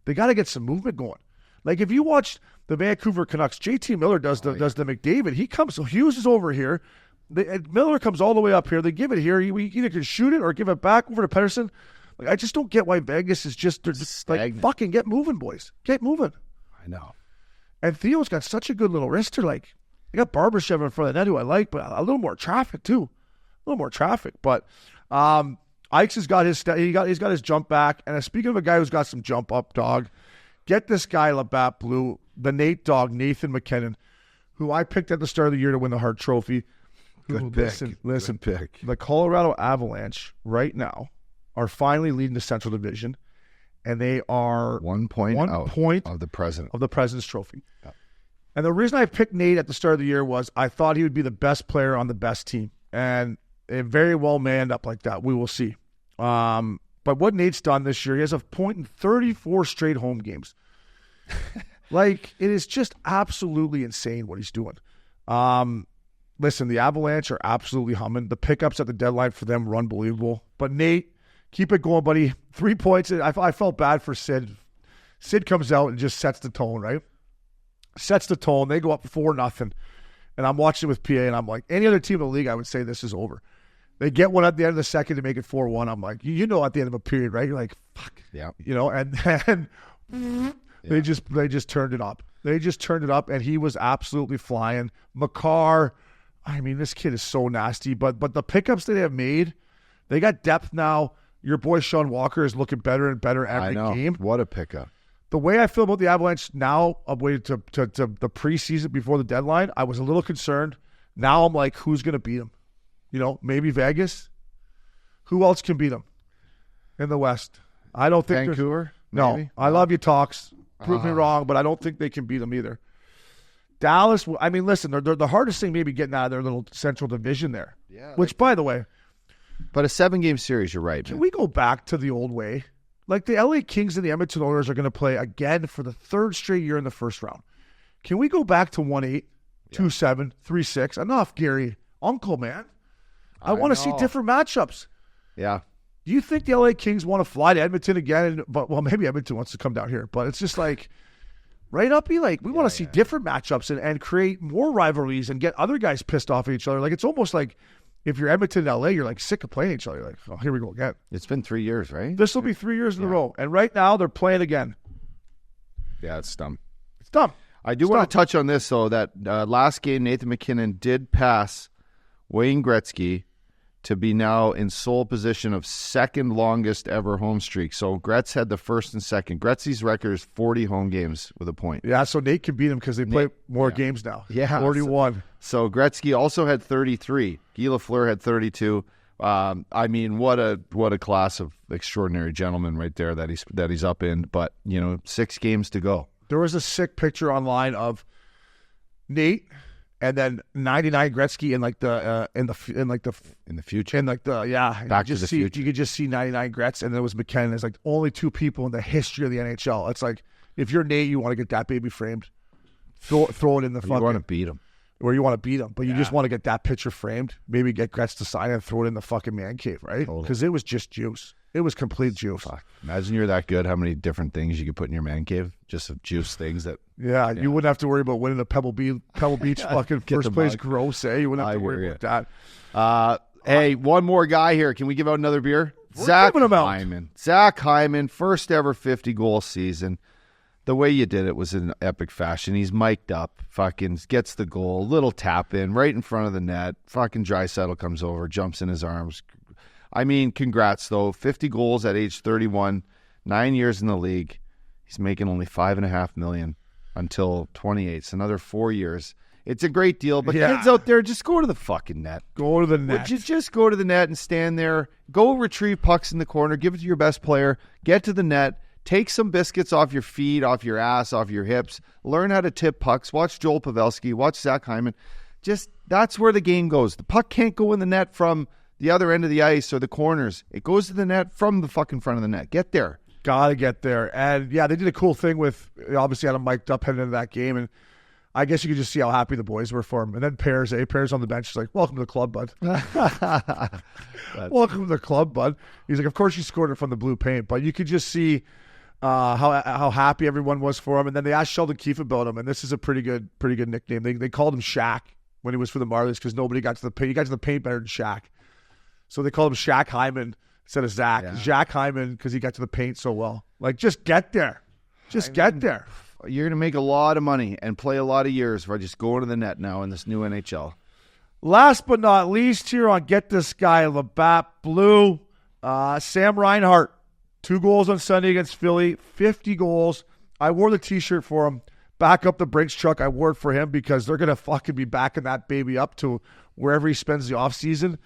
they got to get some movement going. Like if you watch the Vancouver Canucks, JT Miller does the McDavid. He comes, so Hughes is over here. Miller comes all the way up here. They give it here. We either can shoot it or give it back over to Pettersson. Like, I just don't get why Vegas is just like, fucking get moving, boys. Get moving. I know. And Theo's got such a good little wrister. Like, they got Barbashev in front of the net, who I like, but a little more traffic too. A little more traffic. But Ikes has got he's got his jump back. And speaking of a guy who's got some jump up, dog, get this guy Labatt Blue, the Nate dog, Nathan MacKinnon, who I picked at the start of the year to win the Hart Trophy. Good pick. Listen, Good pick. The Colorado Avalanche right now are finally leading the Central Division, and they are 1 point out of the President's Trophy. Yeah. And the reason I picked Nate at the start of the year was I thought he would be the best player on the best team, and it very well may end up like that. We will see. But what Nate's done this year, he has a point in 34 straight home games. Like, it is just absolutely insane what he's doing. Listen, the Avalanche are absolutely humming. The pickups at the deadline for them were unbelievable. But Nate, keep it going, buddy. 3 points. I felt bad for Sid. Sid comes out and just sets the tone, right? Sets the tone. They go up 4-0. And I'm watching it with PA, and I'm like, any other team in the league, I would say this is over. They get one at the end of the second to make it 4-1. I'm like, you know, at the end of a period, right? You're like, fuck. Yeah. You know, and then they just turned it up. They just turned it up, and he was absolutely flying. Makar, I mean, this kid is so nasty. But the pickups that they have made, they got depth now. Your boy Sean Walker is looking better and better every game. What a pickup. The way I feel about the Avalanche now, I'm waiting to the preseason before the deadline, I was a little concerned. Now I'm like, who's going to beat them? Maybe Vegas. Who else can beat them in the West? I don't think Vancouver. No, I love you, Talks. Prove me wrong, but I don't think they can beat them either. Dallas. I mean, listen, they're the hardest thing maybe getting out of their little Central Division there. Yeah. Which, by the way, but a 7-game series. You're right. Can we go back to the old way? Like the LA Kings and the Edmonton Oilers are going to play again for the third straight year in the first round. Can we go back to 1-8, 2-7, 3-6? Enough, Gary. Uncle, man. I want to see different matchups. Yeah. Do you think the LA Kings want to fly to Edmonton again? Well, maybe Edmonton wants to come down here, but it's just like, right up, we want to see different matchups and create more rivalries and get other guys pissed off at each other. Like, it's almost like if you're Edmonton and LA, you're like sick of playing each other. You're like, oh, here we go again. It's been 3 years, right? This will be 3 years in a row. And right now, they're playing again. Yeah, it's dumb. It's dumb. I do want to touch on this, though, that last game, Nathan MacKinnon did pass Wayne Gretzky to be now in sole position of second longest ever home streak. So Gretz had the first and second. Gretzky's record is 40 home games with a point. Yeah, so Nate can beat him because they play more games now. Yeah. 41. So Gretzky also had 33. Guy Lafleur had 32. I mean, what a class of extraordinary gentlemen right there that he's up in. But 6 games to go. There was a sick picture online of Nate and then 99 Gretzky in the future. Back to the future. You could just see 99 Gretz, and there was MacKinnon. There's like only 2 people in the history of the NHL. It's like if you're Nate, you want to get that baby framed, throw it in the fucking. You want to beat him. Or you want to beat him, but you just want to get that picture framed. Maybe get Gretz to sign it and throw it in the fucking man cave, right? Because it was just juice. It was complete juice. Fuck. Imagine you're that good. How many different things you could put in your man cave? Just of juice things that. Yeah, you wouldn't have to worry about winning the Pebble Beach fucking first place gross. You wouldn't have to worry about that. Hey, one more guy here. Can we give out another beer? Zach Hyman. Zach Hyman, first ever 50-goal season. The way you did it was in epic fashion. He's mic'd up, fucking gets the goal, little tap in right in front of the net. Fucking Draisaitl comes over, jumps in his arms. I mean, congrats, though. 50 goals at age 31, 9 years in the league. He's making only $5.5 million until 28. It's another 4 years. It's a great deal, but kids out there, just go to the fucking net. Go to the net. Just go to the net and stand there. Go retrieve pucks in the corner. Give it to your best player. Get to the net. Take some biscuits off your feet, off your ass, off your hips. Learn how to tip pucks. Watch Joel Pavelski. Watch Zach Hyman. That's where the game goes. The puck can't go in the net from the other end of the ice or the corners. It goes to the net from the fucking front of the net. Get there. Gotta get there. And yeah, they did a cool thing with, obviously had him mic'd up heading into that game, and I guess you could just see how happy the boys were for him. And then Pears on the bench is like, welcome to the club, bud. Welcome to the club, bud. He's like, of course you scored it from the blue paint, but you could just see how happy everyone was for him. And then they asked Sheldon Keefe about him, and this is a pretty good nickname. They called him Shaq when he was for the Marlies because nobody got to the paint. He got to the paint better than Shaq. So they called him Shaq Hyman instead of Zach. Yeah. Zach Hyman because he got to the paint so well. Like, just get there. Get there. You're going to make a lot of money and play a lot of years by just going to the net now in this new NHL. Last but not least here on Get This Guy Labatt Blue, Sam Reinhart. 2 goals on Sunday against Philly, 50 goals. I wore the T-shirt for him. Back up the Brinks truck, I wore it for him because they're going to fucking be backing that baby up to wherever he spends the offseason.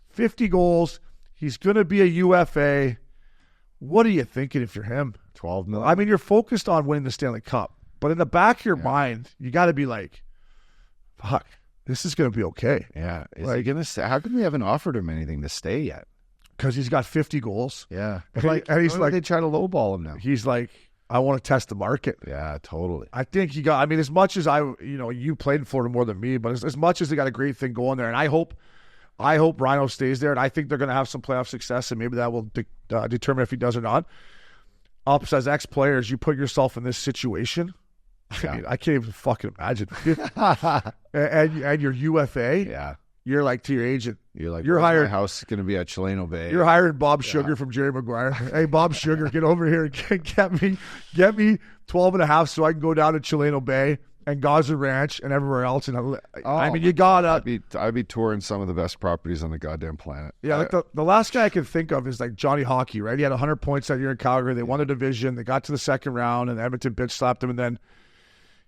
50 goals. He's going to be a UFA. What are you thinking if you're him? 12 million. I mean, you're focused on winning the Stanley Cup. But in the back of your mind, you got to be like, fuck, this is going to be okay. Yeah. How come they haven't offered him anything to stay yet? Because he's got 50 goals. Yeah. And he's like, they try to lowball him now. He's like, I want to test the market. Yeah, totally. I think as much as you played in Florida more than me, but as much as they got a great thing going there, and I hope Rhino stays there, and I think they're going to have some playoff success, and maybe that will determine if he does or not. Ups, as ex-players, you put yourself in this situation. Yeah. I mean, I can't even fucking imagine. and you're UFA. Yeah. You're like to your agent. You're hired. My house is going to be at Chileno Bay. You're hiring Bob Sugar from Jerry Maguire. Hey, Bob Sugar, get over here and get me 12 and a half so I can go down to Chileno Bay and Gaza Ranch and everywhere else. And I mean, you gotta. I'd be touring some of the best properties on the goddamn planet. Yeah, like the last guy I can think of is like Johnny Hockey, right? He had 100 points that year in Calgary. They won the division. They got to the second round, and Edmonton bitch slapped him. And then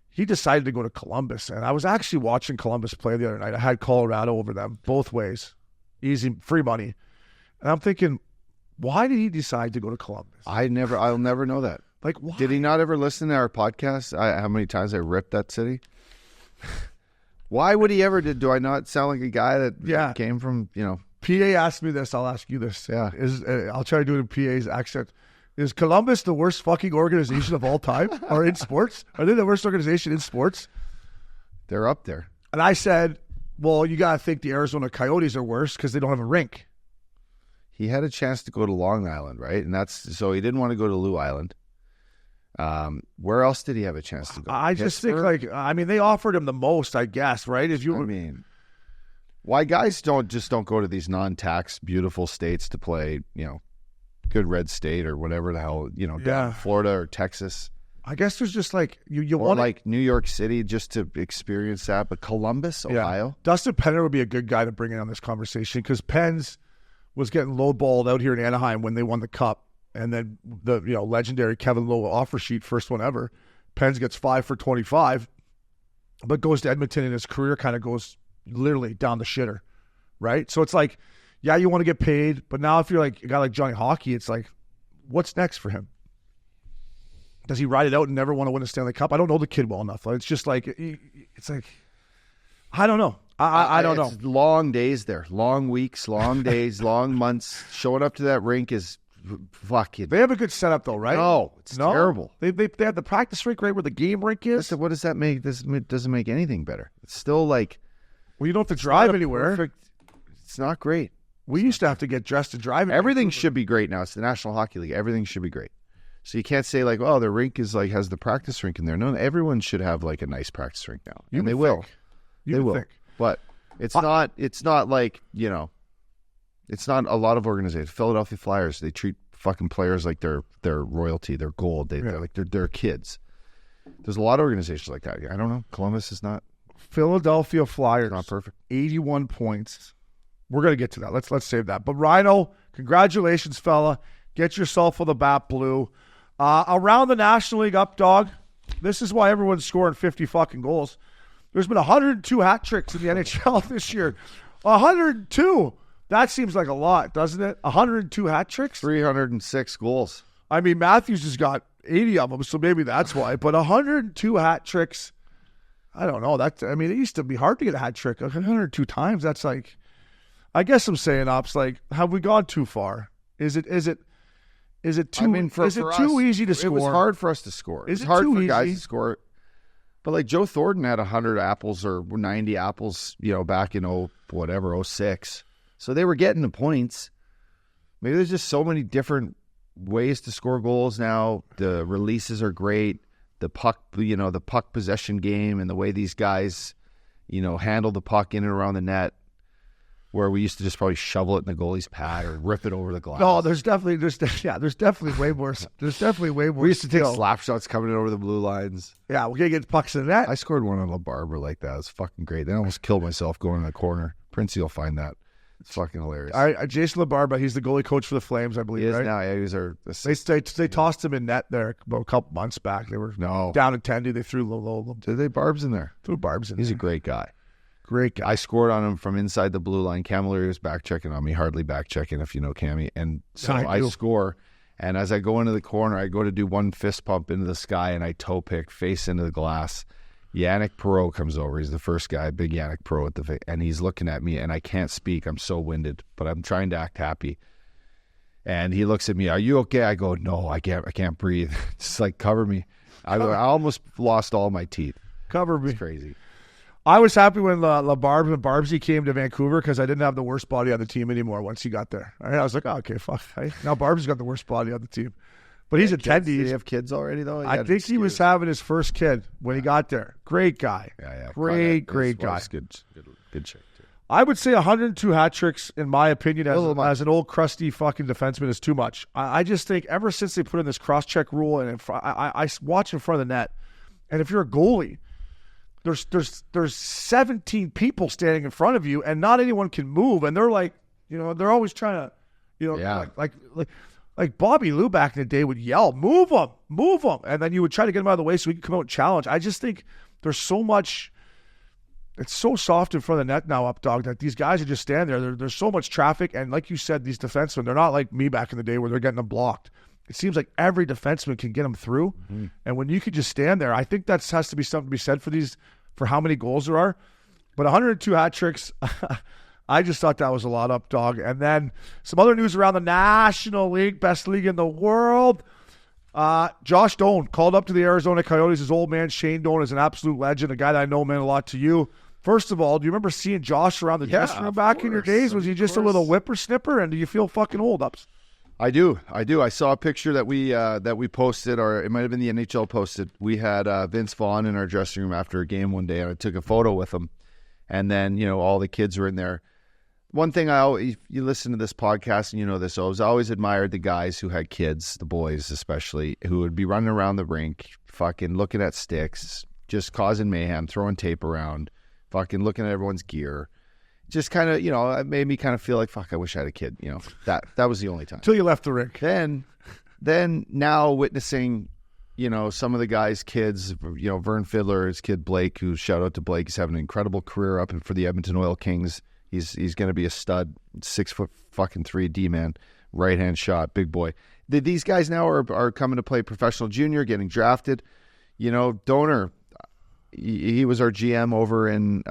he decided to go to Columbus. And I was actually watching Columbus play the other night. I had Colorado over them both ways, easy, free money. And I'm thinking, why did he decide to go to Columbus? I'll never know that. Like, why? Did he not ever listen to our podcast? How many times I ripped that city? Why would he ever? Do I not sound like a guy that came from, PA asked me this. I'll ask you this. Yeah. I'll try to do it in PA's accent. Is Columbus the worst fucking organization of all time or in sports? Are they the worst organization in sports? They're up there. And I said, well, you got to think the Arizona Coyotes are worse because they don't have a rink. He had a chance to go to Long Island, right? And so he didn't want to go to Lou Island. Where else did he have a chance to go? I just think they offered him the most, I guess, right? Why guys don't go to these non-tax beautiful states to play, good red state or whatever the hell, down Florida or Texas. I guess there's just like you or want like New York City just to experience that, but Columbus, Ohio. Dustin Penner would be a good guy to bring in on this conversation because Penn's was getting lowballed out here in Anaheim when they won the Cup. And then the legendary Kevin Lowe offer sheet, first one ever. Pens gets 5 for 25, but goes to Edmonton and his career kind of goes literally down the shitter, right? So it's like, yeah, you want to get paid, but now if you're like a guy like Johnny Hockey, it's like, what's next for him? Does he ride it out and never want to win a Stanley Cup? I don't know the kid well enough. It's just like, it's like, I don't know. I don't know. It's long days there, long weeks, long days, long months. Showing up to that rink is fucking. They have a good setup though, right? No, it's terrible. They have the practice rink right where the game rink is. Listen, what does that make? This doesn't make anything better. It's still like, well, you don't have to drive anywhere. It's not great. We used to have to get dressed to drive. Everything should be great now. It's the National Hockey League. Everything should be great. So you can't say like, oh, the rink is like has the practice rink in there. No, everyone should have like a nice practice rink now, and they will. They will. But it's not. It's not like It's not a lot of organizations. Philadelphia Flyers, they treat fucking players like they're royalty, they're gold. They're like they're kids. There's a lot of organizations like that. I don't know. Columbus is not. Philadelphia Flyers, not perfect. 81 points. We're gonna get to that. Let's save that. But Rhino, congratulations, fella. Get yourself on the bat blue. Around the National League up, dog. This is why everyone's scoring 50 fucking goals. There's been 102 hat tricks in the NHL this year. 102. That seems like a lot, doesn't it? 102 hat tricks? 306 goals. I mean, Matthews has got 80 of them, so maybe that's why. But 102 hat tricks, I don't know. It used to be hard to get a hat trick. 102 times, that's like, I guess I'm saying, Ops, like, have we gone too far? Is it too easy to score? It was hard for us to score. Is it it hard too for easy? guys to score? But like Joe Thornton had 100 apples or 90 apples, back in 06. So they were getting the points. Maybe there's just so many different ways to score goals now. The releases are great. The puck, the puck possession game and the way these guys, handle the puck in and around the net, where we used to just probably shovel it in the goalie's pad or rip it over the glass. No, there's definitely way more. There's definitely way more. We used to take slap shots coming in over the blue lines. Yeah, we're gonna get pucks in the net. I scored one on LaBarbera like that. It was fucking great. Then I almost killed myself going in the corner. Princey will find that. It's fucking hilarious. Jason LaBarbera, he's the goalie coach for the Flames, I believe. He is right? now. Yeah, he was our. They tossed him in net there about a couple months back. They were down at 10. They threw low. Did they Barbs in there? Threw Barbs in. He's there. a great guy. Great guy. I scored on him from inside the blue line. Camilleri was back checking on me, hardly back checking if you know Cammy. And so I score. And as I go into the corner, I go to do one fist pump into the sky, and I toe pick face into the glass. Yannick Perreault comes over. He's the first guy, big Yannick Perreault, and he's looking at me, and I can't speak. I'm so winded, but I'm trying to act happy. And he looks at me. Are you okay? I go, no, I can't breathe. Just like cover me. I almost lost all my teeth. Cover me. It's crazy. I was happy when LaBarbera and Barbsy came to Vancouver because I didn't have the worst body on the team anymore once he got there. Right? I was like, okay, fuck. Now Barbsy's got the worst body on the team. But he's a tendy. Did he have kids already, though? I think he was having his first kid when he got there. Great guy. Yeah. Great guy. Good shape, too. I would say 102 hat tricks, in my opinion, as an old crusty fucking defenseman is too much. I just think ever since they put in this cross-check rule, and I watch in front of the net, and if you're a goalie, there's 17 people standing in front of you, and not anyone can move, and they're like, they're always trying to, like Bobby Lou back in the day would yell, move them, and then you would try to get him out of the way so he could come out and challenge. I just think there's so much. It's so soft in front of the net now, up dog, that these guys are just standing there. There's so much traffic, and like you said, these defensemen, they're not like me back in the day where they're getting them blocked. It seems like every defenseman can get them through, and when you could just stand there, I think that has to be something to be said for how many goals there are. But 102 hat tricks, I just thought that was a lot, up dog. And then some other news around the National League, best league in the world. Josh Doan called up to the Arizona Coyotes. His old man Shane Doan is an absolute legend, a guy that I know meant a lot to you. First of all, do you remember seeing Josh around the dressing room back in your days? Was he just a little whippersnipper, and do you feel fucking old, Ups? I do. I saw a picture that we posted, or it might have been the NHL posted. We had Vince Vaughn in our dressing room after a game one day, and I took a photo with him. And then, all the kids were in there. One thing you listen to this podcast and you know this, I always admired the guys who had kids, the boys especially, who would be running around the rink, fucking looking at sticks, just causing mayhem, throwing tape around, fucking looking at everyone's gear. Just kind of, it made me kind of feel like, fuck, I wish I had a kid. That was the only time. Until you left the rink. Then now witnessing, some of the guys' kids, Vern Fiddler, his kid Blake, who, shout out to Blake, he's having an incredible career up for the Edmonton Oil Kings. He's going to be a stud, 6'3" D-man, right-hand shot, big boy. These guys now are coming to play professional junior, getting drafted. Donor, he was our GM over in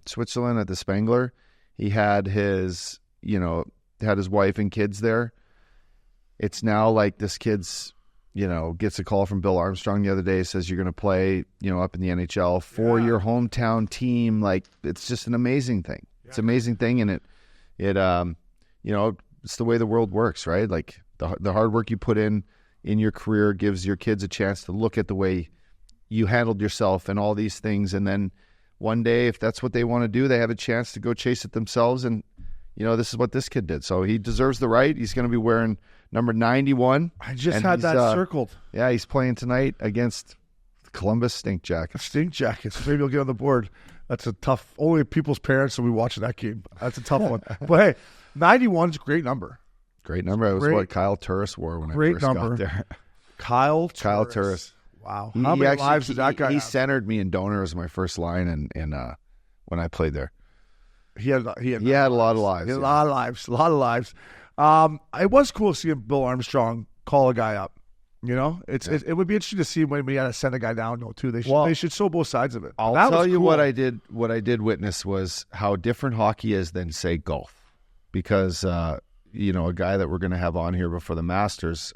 Switzerland at the Spengler. He had his wife and kids there. It's now like this kid's, gets a call from Bill Armstrong the other day, says you're going to play, up in the NHL for your hometown team. Like, it's just an amazing thing. Yeah. It's an amazing thing, and it it's the way the world works, right? Like the hard work you put in your career gives your kids a chance to look at the way you handled yourself and all these things, and then one day, if that's what they want to do, they have a chance to go chase it themselves. And this is what this kid did, so he deserves the right. He's going to be wearing number 91. I just had that circled. Yeah, he's playing tonight against Columbus Stink Jackets. Stink Jackets. Maybe he'll get on the board. That's a tough. Only people's parents will be watching that game. That's a tough one. But hey, 91's a great number. Great number. That was what Kyle Turris wore when I first got there. Kyle Turris. Wow. How many lives did that guy have? Centered me in Donor as my first line, and when I played there, he had a lot of lives. A lot of lives. It was cool seeing Bill Armstrong call a guy up. It would be interesting to see when we had to send a guy down though too. They should show both sides of it. I'll tell you what I did. What I did witness was how different hockey is than, say, golf, because a guy that we're going to have on here before the Masters.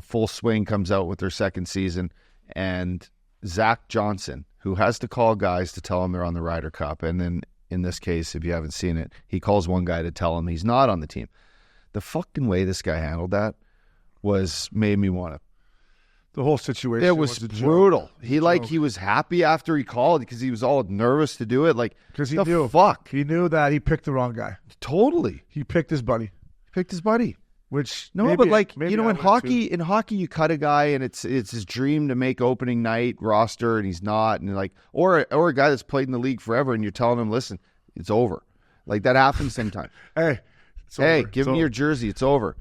Full Swing comes out with their second season, and Zach Johnson, who has to call guys to tell them they're on the Ryder Cup, and then in this case, if you haven't seen it, he calls one guy to tell him he's not on the team. The fucking way this guy handled that made me want to. The whole situation. It was brutal. He was happy after he called because he was all nervous to do it. Like, because he knew. Fuck. He knew that he picked the wrong guy. Totally. He picked his buddy. Which in hockey you cut a guy and it's his dream to make opening night roster and he's not, and or a guy that's played in the league forever and you're telling him, listen, it's over. Like, that happens sometimes. Give me your jersey, it's over.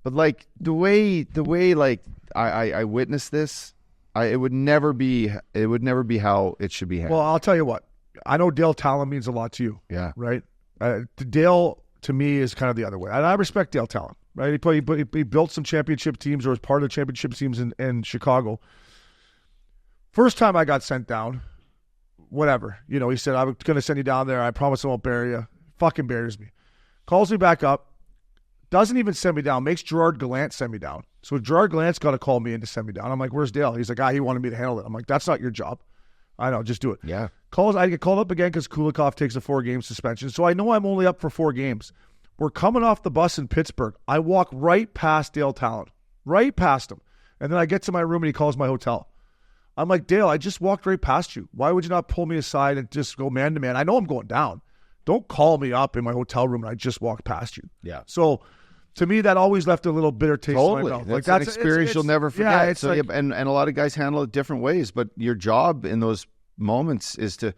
But like the way like I witnessed this, it would never be how it should be handled. Well, I'll tell you what. I know Dale Talon means a lot to you. Yeah. Right. Dale to me is kind of the other way. And I respect Dale Talon. Right, he built some championship teams, or was part of the championship teams in Chicago. First time I got sent down, whatever. He said, I'm going to send you down there. I promise I won't bury you. Fucking buries me. Calls me back up. Doesn't even send me down. Makes Gerard Gallant send me down. So Gerard Gallant's got to call me in to send me down. I'm like, where's Dale? He's like, he wanted me to handle it. I'm like, that's not your job. I know, just do it. Yeah. I get called up again because Kulikov takes a 4-game suspension. So I know I'm only up for 4 games. We're coming off the bus in Pittsburgh. I walk right past Dale Talon, right past him. And then I get to my room and he calls my hotel. I'm like, Dale, I just walked right past you. Why would you not pull me aside and just go man to man? I know I'm going down. Don't call me up in my hotel room and I just walked past you. Yeah. So to me, that always left a little bitter taste in my mouth. That's an experience you'll never forget. Yeah, and a lot of guys handle it different ways, but your job in those moments is to,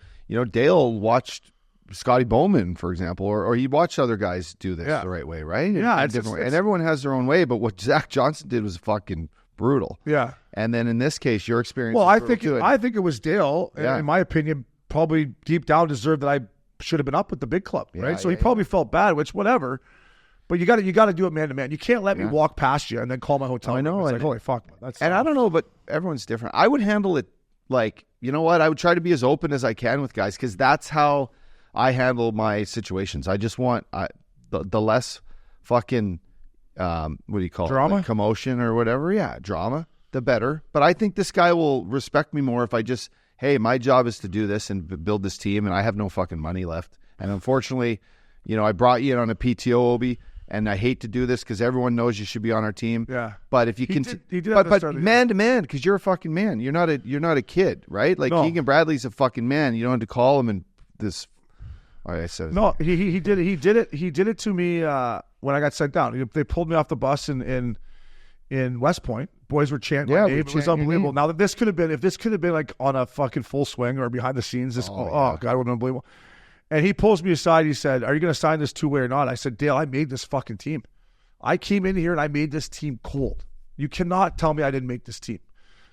Dale watched Scotty Bowman, for example, or he watched other guys do this the right way, right? Yeah, in different way. And everyone has their own way, but what Zach Johnson did was fucking brutal. Yeah. And then in this case, your experience. Well, I think it was Dale, Yeah. in my opinion, probably deep down deserved that I should have been up with the big club, right? So he probably felt bad, which whatever. But you got to do it man to man. You can't let me walk past you and then call my hotel. I know. It's like, holy fuck. And I don't know, but everyone's different. I would handle it like, you know what? I would try to be as open as I can with guys because that's how I handle my situations. I just want the less fucking, what do you call drama? it? Like commotion or whatever. Yeah, drama, the better. But I think this guy will respect me more if I just, hey, my job is to do this and build this team, and I have no fucking money left. And unfortunately, I brought you in on a PTO, Obi, and I hate to do this because everyone knows you should be on our team. Yeah. But if you can, but man to man, because you're a fucking man. You're not a kid, right? Like Keegan Bradley's a fucking man. You don't have to call him and this. I said no. He did it. He did it to me when I got sent down. They pulled me off the bus in West Point. Boys were chanting my name. It was unbelievable. Now if this could have been like on a fucking full swing or behind the scenes, God, it would have been unbelievable. And he pulls me aside. He said, "Are you going to sign this two-way or not?" I said, "Dale, I made this fucking team. I came in here and I made this team cold. You cannot tell me I didn't make this team."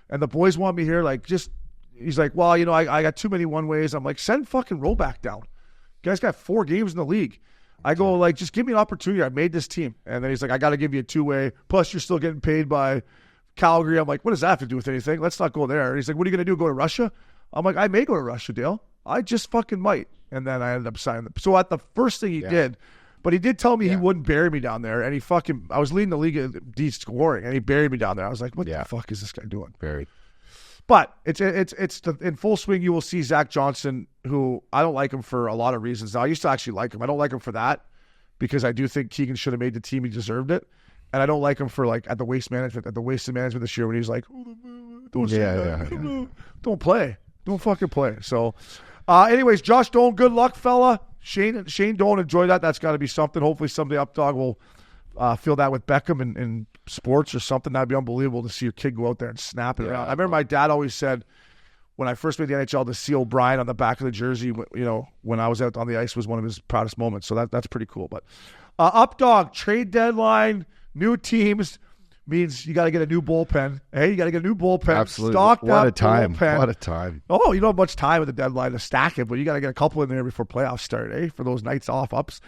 And the boys want me here, like he's like, "Well, I got too many one-ways." I'm like, "Send fucking Rollback down. You guys got 4 games in the league." I go, like, just give me an opportunity. I made this team. And then he's like, "I got to give you a two-way. Plus, you're still getting paid by Calgary." I'm like, "What does that have to do with anything? Let's not go there." And he's like, "What are you going to do, go to Russia?" I'm like, "I may go to Russia, Dale. I just fucking might." And then I ended up signing them. So at the first thing he did, but he did tell me he wouldn't bury me down there. And I was leading the league at D scoring, and he buried me down there. I was like, what the fuck is this guy doing? Buried. But in full swing, you will see Zach Johnson, who I don't like him for a lot of reasons. Now, I used to actually like him. I don't like him for that because I do think Keegan should have made the team. He deserved it. And I don't like him for at the waste management this year when he's like, don't play. Don't fucking play. So, anyways, Josh Doan, good luck, fella. Shane Doan, enjoy that. That's got to be something. Hopefully someday Updog will feel that with Beckham in sports or something. That'd be unbelievable to see your kid go out there and snap it around. I remember my dad always said when I first made the NHL to see O'Brien on the back of the jersey, when I was out on the ice was one of his proudest moments. So that's pretty cool. But Updog, trade deadline, new teams means you got to get a new bullpen. Hey, you got to get a new bullpen. Absolutely. Stock What that a time. bullpen. What a time. Oh, you don't have much time at the deadline to stack it, but you got to get a couple in there before playoffs start, for those nights off ups.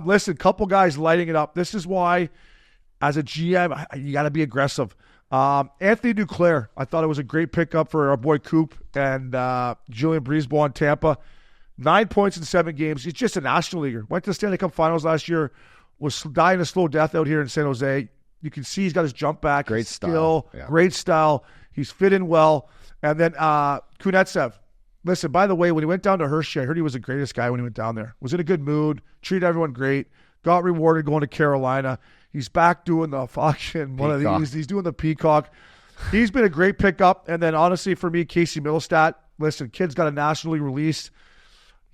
Listen, couple guys lighting it up. This is why, as a GM, you got to be aggressive. Anthony Duclair, I thought it was a great pickup for our boy Coop and Julian Breezeball in Tampa. 9 points in 7 games. He's just a National Leaguer. Went to the Stanley Cup Finals last year. Was dying a slow death out here in San Jose. You can see he's got his jump back. Great his style. Skill, great style. He's fit in well. And then Kunetsev. Listen, by the way, when he went down to Hershey, I heard he was the greatest guy when he went down there. Was in a good mood, treated everyone great, got rewarded going to Carolina. He's back doing the fucking one of these. He's doing the peacock. He's been a great pickup. And then honestly, for me, Casey Middlestat. Listen, kid's got a National League release.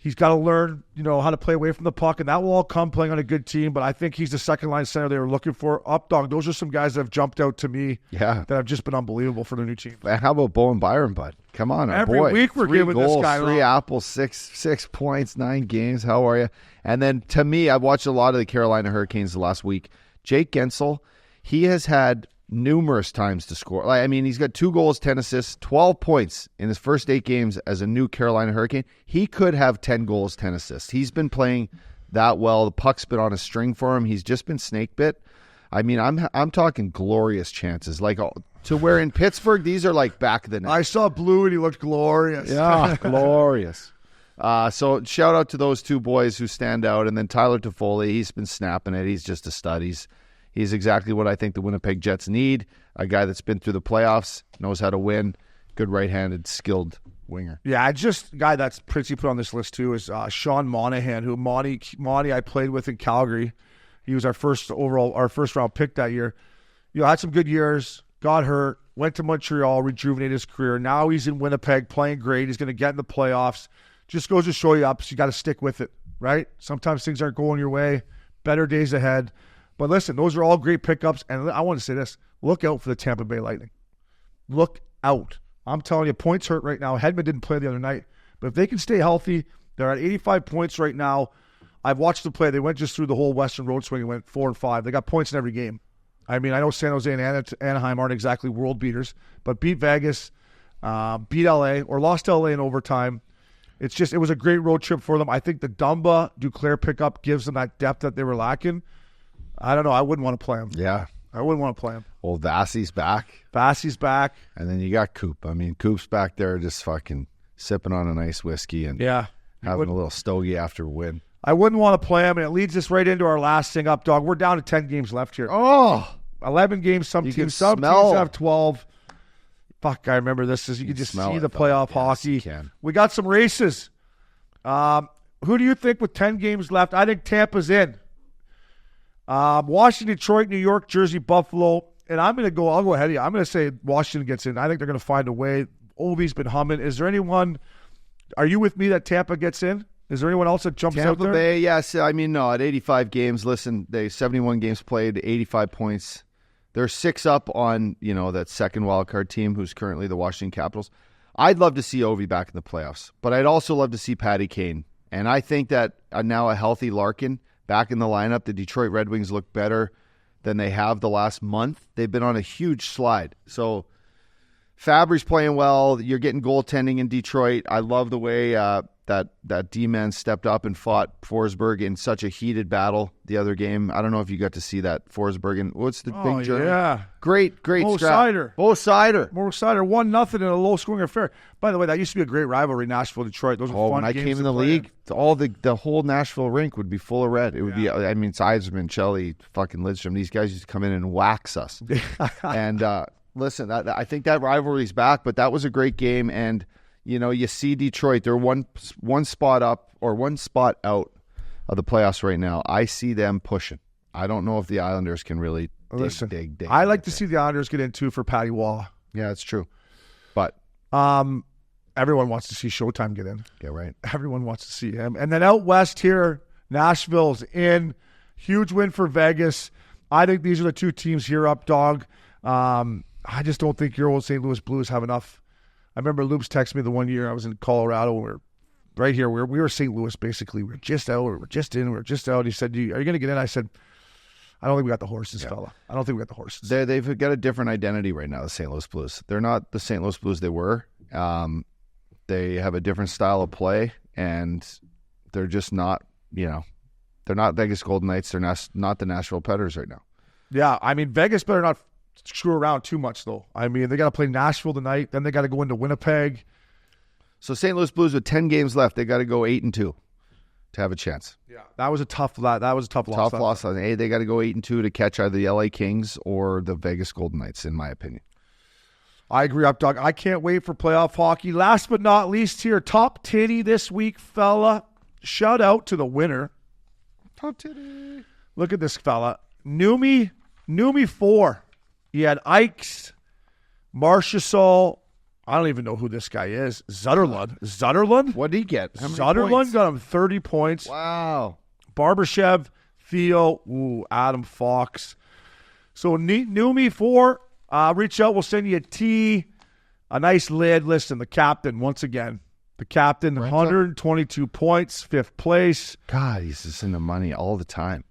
He's got to learn, how to play away from the puck, and that will all come playing on a good team. But I think he's the second-line center they were looking for. Updog, those are some guys that have jumped out to me that have just been unbelievable for their new team. And how about Bowen Byron, bud? Come on, every week we're 3 giving goals, this guy 3 apples, 6 points, 9 games. How are you? And then to me, I've watched a lot of the Carolina Hurricanes the last week. Jake Gensel, he has had numerous times to score. He's got 2 goals, 10 assists, 12 points in his first 8 games as a new Carolina Hurricane. He could have 10 goals, 10 assists. He's been playing that well. The puck's been on a string for him. He's just been snake bit. I'm talking glorious chances. To where in Pittsburgh, these are like back of the net. I saw Blue and he looked glorious. Yeah, glorious. So shout out to those 2 boys who stand out. And then Tyler Toffoli, he's been snapping it. He's just a stud. He's exactly what I think the Winnipeg Jets need. A guy that's been through the playoffs, knows how to win, good right-handed, skilled winger. Yeah, just a guy that's Princey put on this list too is Sean Monahan, who Monty I played with in Calgary. He was our first round pick that year. Had some good years, got hurt, went to Montreal, rejuvenated his career. Now he's in Winnipeg playing great. He's going to get in the playoffs. Just goes to show you ups. You got to stick with it, right? Sometimes things aren't going your way. Better days ahead. But listen, those are all great pickups. And I want to say this. Look out for the Tampa Bay Lightning. Look out I'm telling you, points hurt right now. Hedman didn't play the other night. But if they can stay healthy, they're at 85 points right now. I've watched them play. They went just through the whole Western Road swing and went 4-5. They got points in every game. I mean, I know San Jose and Anaheim aren't exactly world beaters, but beat Vegas, beat LA, or lost LA in overtime. It was a great road trip for them. I think the Dumba Duclair pickup gives them that depth that they were lacking. I don't know. I wouldn't want to play him. Yeah. I wouldn't want to play him. Well, Vassie's back. Vassie's back. And then you got Coop. I mean, Coop's back there just fucking sipping on a nice whiskey and having a little stogie after a win. I wouldn't want to play him, and it leads us right into our last thing up, dog. We're down to 10 games left here. Oh! 11 games. Some teams have 12. Fuck, I remember this. You can just see the playoff hockey. We got some races. Who do you think with 10 games left? I think Tampa's in. Washington, Detroit, New York, Jersey, Buffalo. And I'll go ahead of you. I'm going to say Washington gets in. I think they're going to find a way. Ovi's been humming. Is there anyone, are you with me that Tampa gets in? Is there anyone else that jumps out there? Tampa Bay, yes. I mean, no, at 85 games, listen, they 71 games played, 85 points. They're 6 up on, that second wildcard team who's currently the Washington Capitals. I'd love to see Ovi back in the playoffs, but I'd also love to see Patty Kane. And I think that now a healthy Larkin back in the lineup, the Detroit Red Wings look better than they have the last month. They've been on a huge slide. So Fabry's playing well. You're getting goaltending in Detroit. I love the way that D-man stepped up and fought Forsberg in such a heated battle the other game. I don't know if you got to see that Forsberg. And what's the big German? Yeah. Great Mo scrap. Seider. Mo Seider. 1-0 in a low-scoring affair. By the way, that used to be a great rivalry, Nashville-Detroit. Those were fun when I games came in to the play league, all the whole Nashville rink would be full of red. It would be, I mean, it's Eiserman, Shelley, fucking Lidstrom. These guys used to come in and wax us. And listen, I think that rivalry's back, but that was a great game. And you see Detroit, they're one spot up or one spot out of the playoffs right now. I see them pushing. I don't know if the Islanders can really dig. I like to see the Islanders get in too for Patty Waugh. Yeah, that's true. But everyone wants to see Showtime get in. Yeah, right. Everyone wants to see him. And then out west here, Nashville's in. Huge win for Vegas. I think these are the two teams here up, dog. I just don't think your old St. Louis Blues have enough. I remember Loops texted me the one year I was in Colorado. We were right here. We were St. Louis, basically. We were just out. We were just in. We were just out. He said, are you going to get in? I said, I don't think we got the horses, fella. I don't think we got the horses. They've got a different identity right now, the St. Louis Blues. They're not the St. Louis Blues they were. They have a different style of play, and they're just not, they're not Vegas Golden Knights. They're not the Nashville Predators right now. Yeah, I mean, Vegas better not screw around too much, though. I mean, they got to play Nashville tonight. Then they got to go into Winnipeg. So St. Louis Blues with 10 games left, they got to go 8-2 to have a chance. Yeah, that was a tough loss. Tough loss. Hey, they got to go 8-2 to catch either the LA Kings or the Vegas Golden Knights, in my opinion. I agree, up, dog. I can't wait for playoff hockey. Last but not least here, top titty this week, fella. Shout out to the winner. Top titty. Look at this fella. Numi 4. He had Eichel, Marchessault. I don't even know who this guy is. Zutterlund? What did he get? Zutterlund got him 30 points. Wow. Barbashev, Theo, Adam Fox. So Numi 4, reach out. We'll send you a tee, a nice lid. Listen, the captain, once again. The captain, 122 points, 5th place. God, he's just in the money all the time.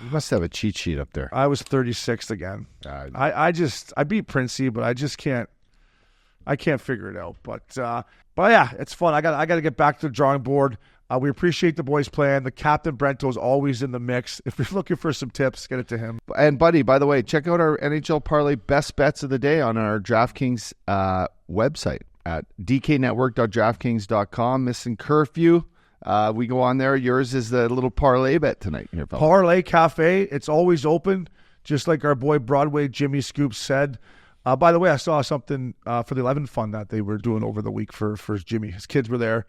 You must have a cheat sheet up there. I was 36th again. I beat Princey, but I just can't. I can't figure it out. But yeah, it's fun. I got to get back to the drawing board. We appreciate the boys playing. The captain Brento's always in the mix. If you're looking for some tips, get it to him. And buddy, by the way, check out our NHL parlay best bets of the day on our DraftKings website at dknetwork.draftkings.com. Missin Curfew. We go on there. Yours is the little parlay bet tonight. Here, Parlay Cafe. It's always open, just like our boy Broadway Jimmy Scoops said. By the way, I saw something for the 11 fun that they were doing over the week for Jimmy. His kids were there.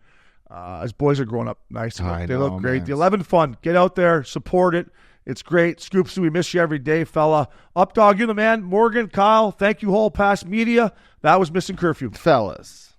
His boys are growing up nice. They look great. Man. The 11 fun. Get out there. Support it. It's great. Scoops, we miss you every day, fella. Up, dog, you the man. Morgan, Kyle, thank you, HallPass Media. That was Missin Curfew. Fellas.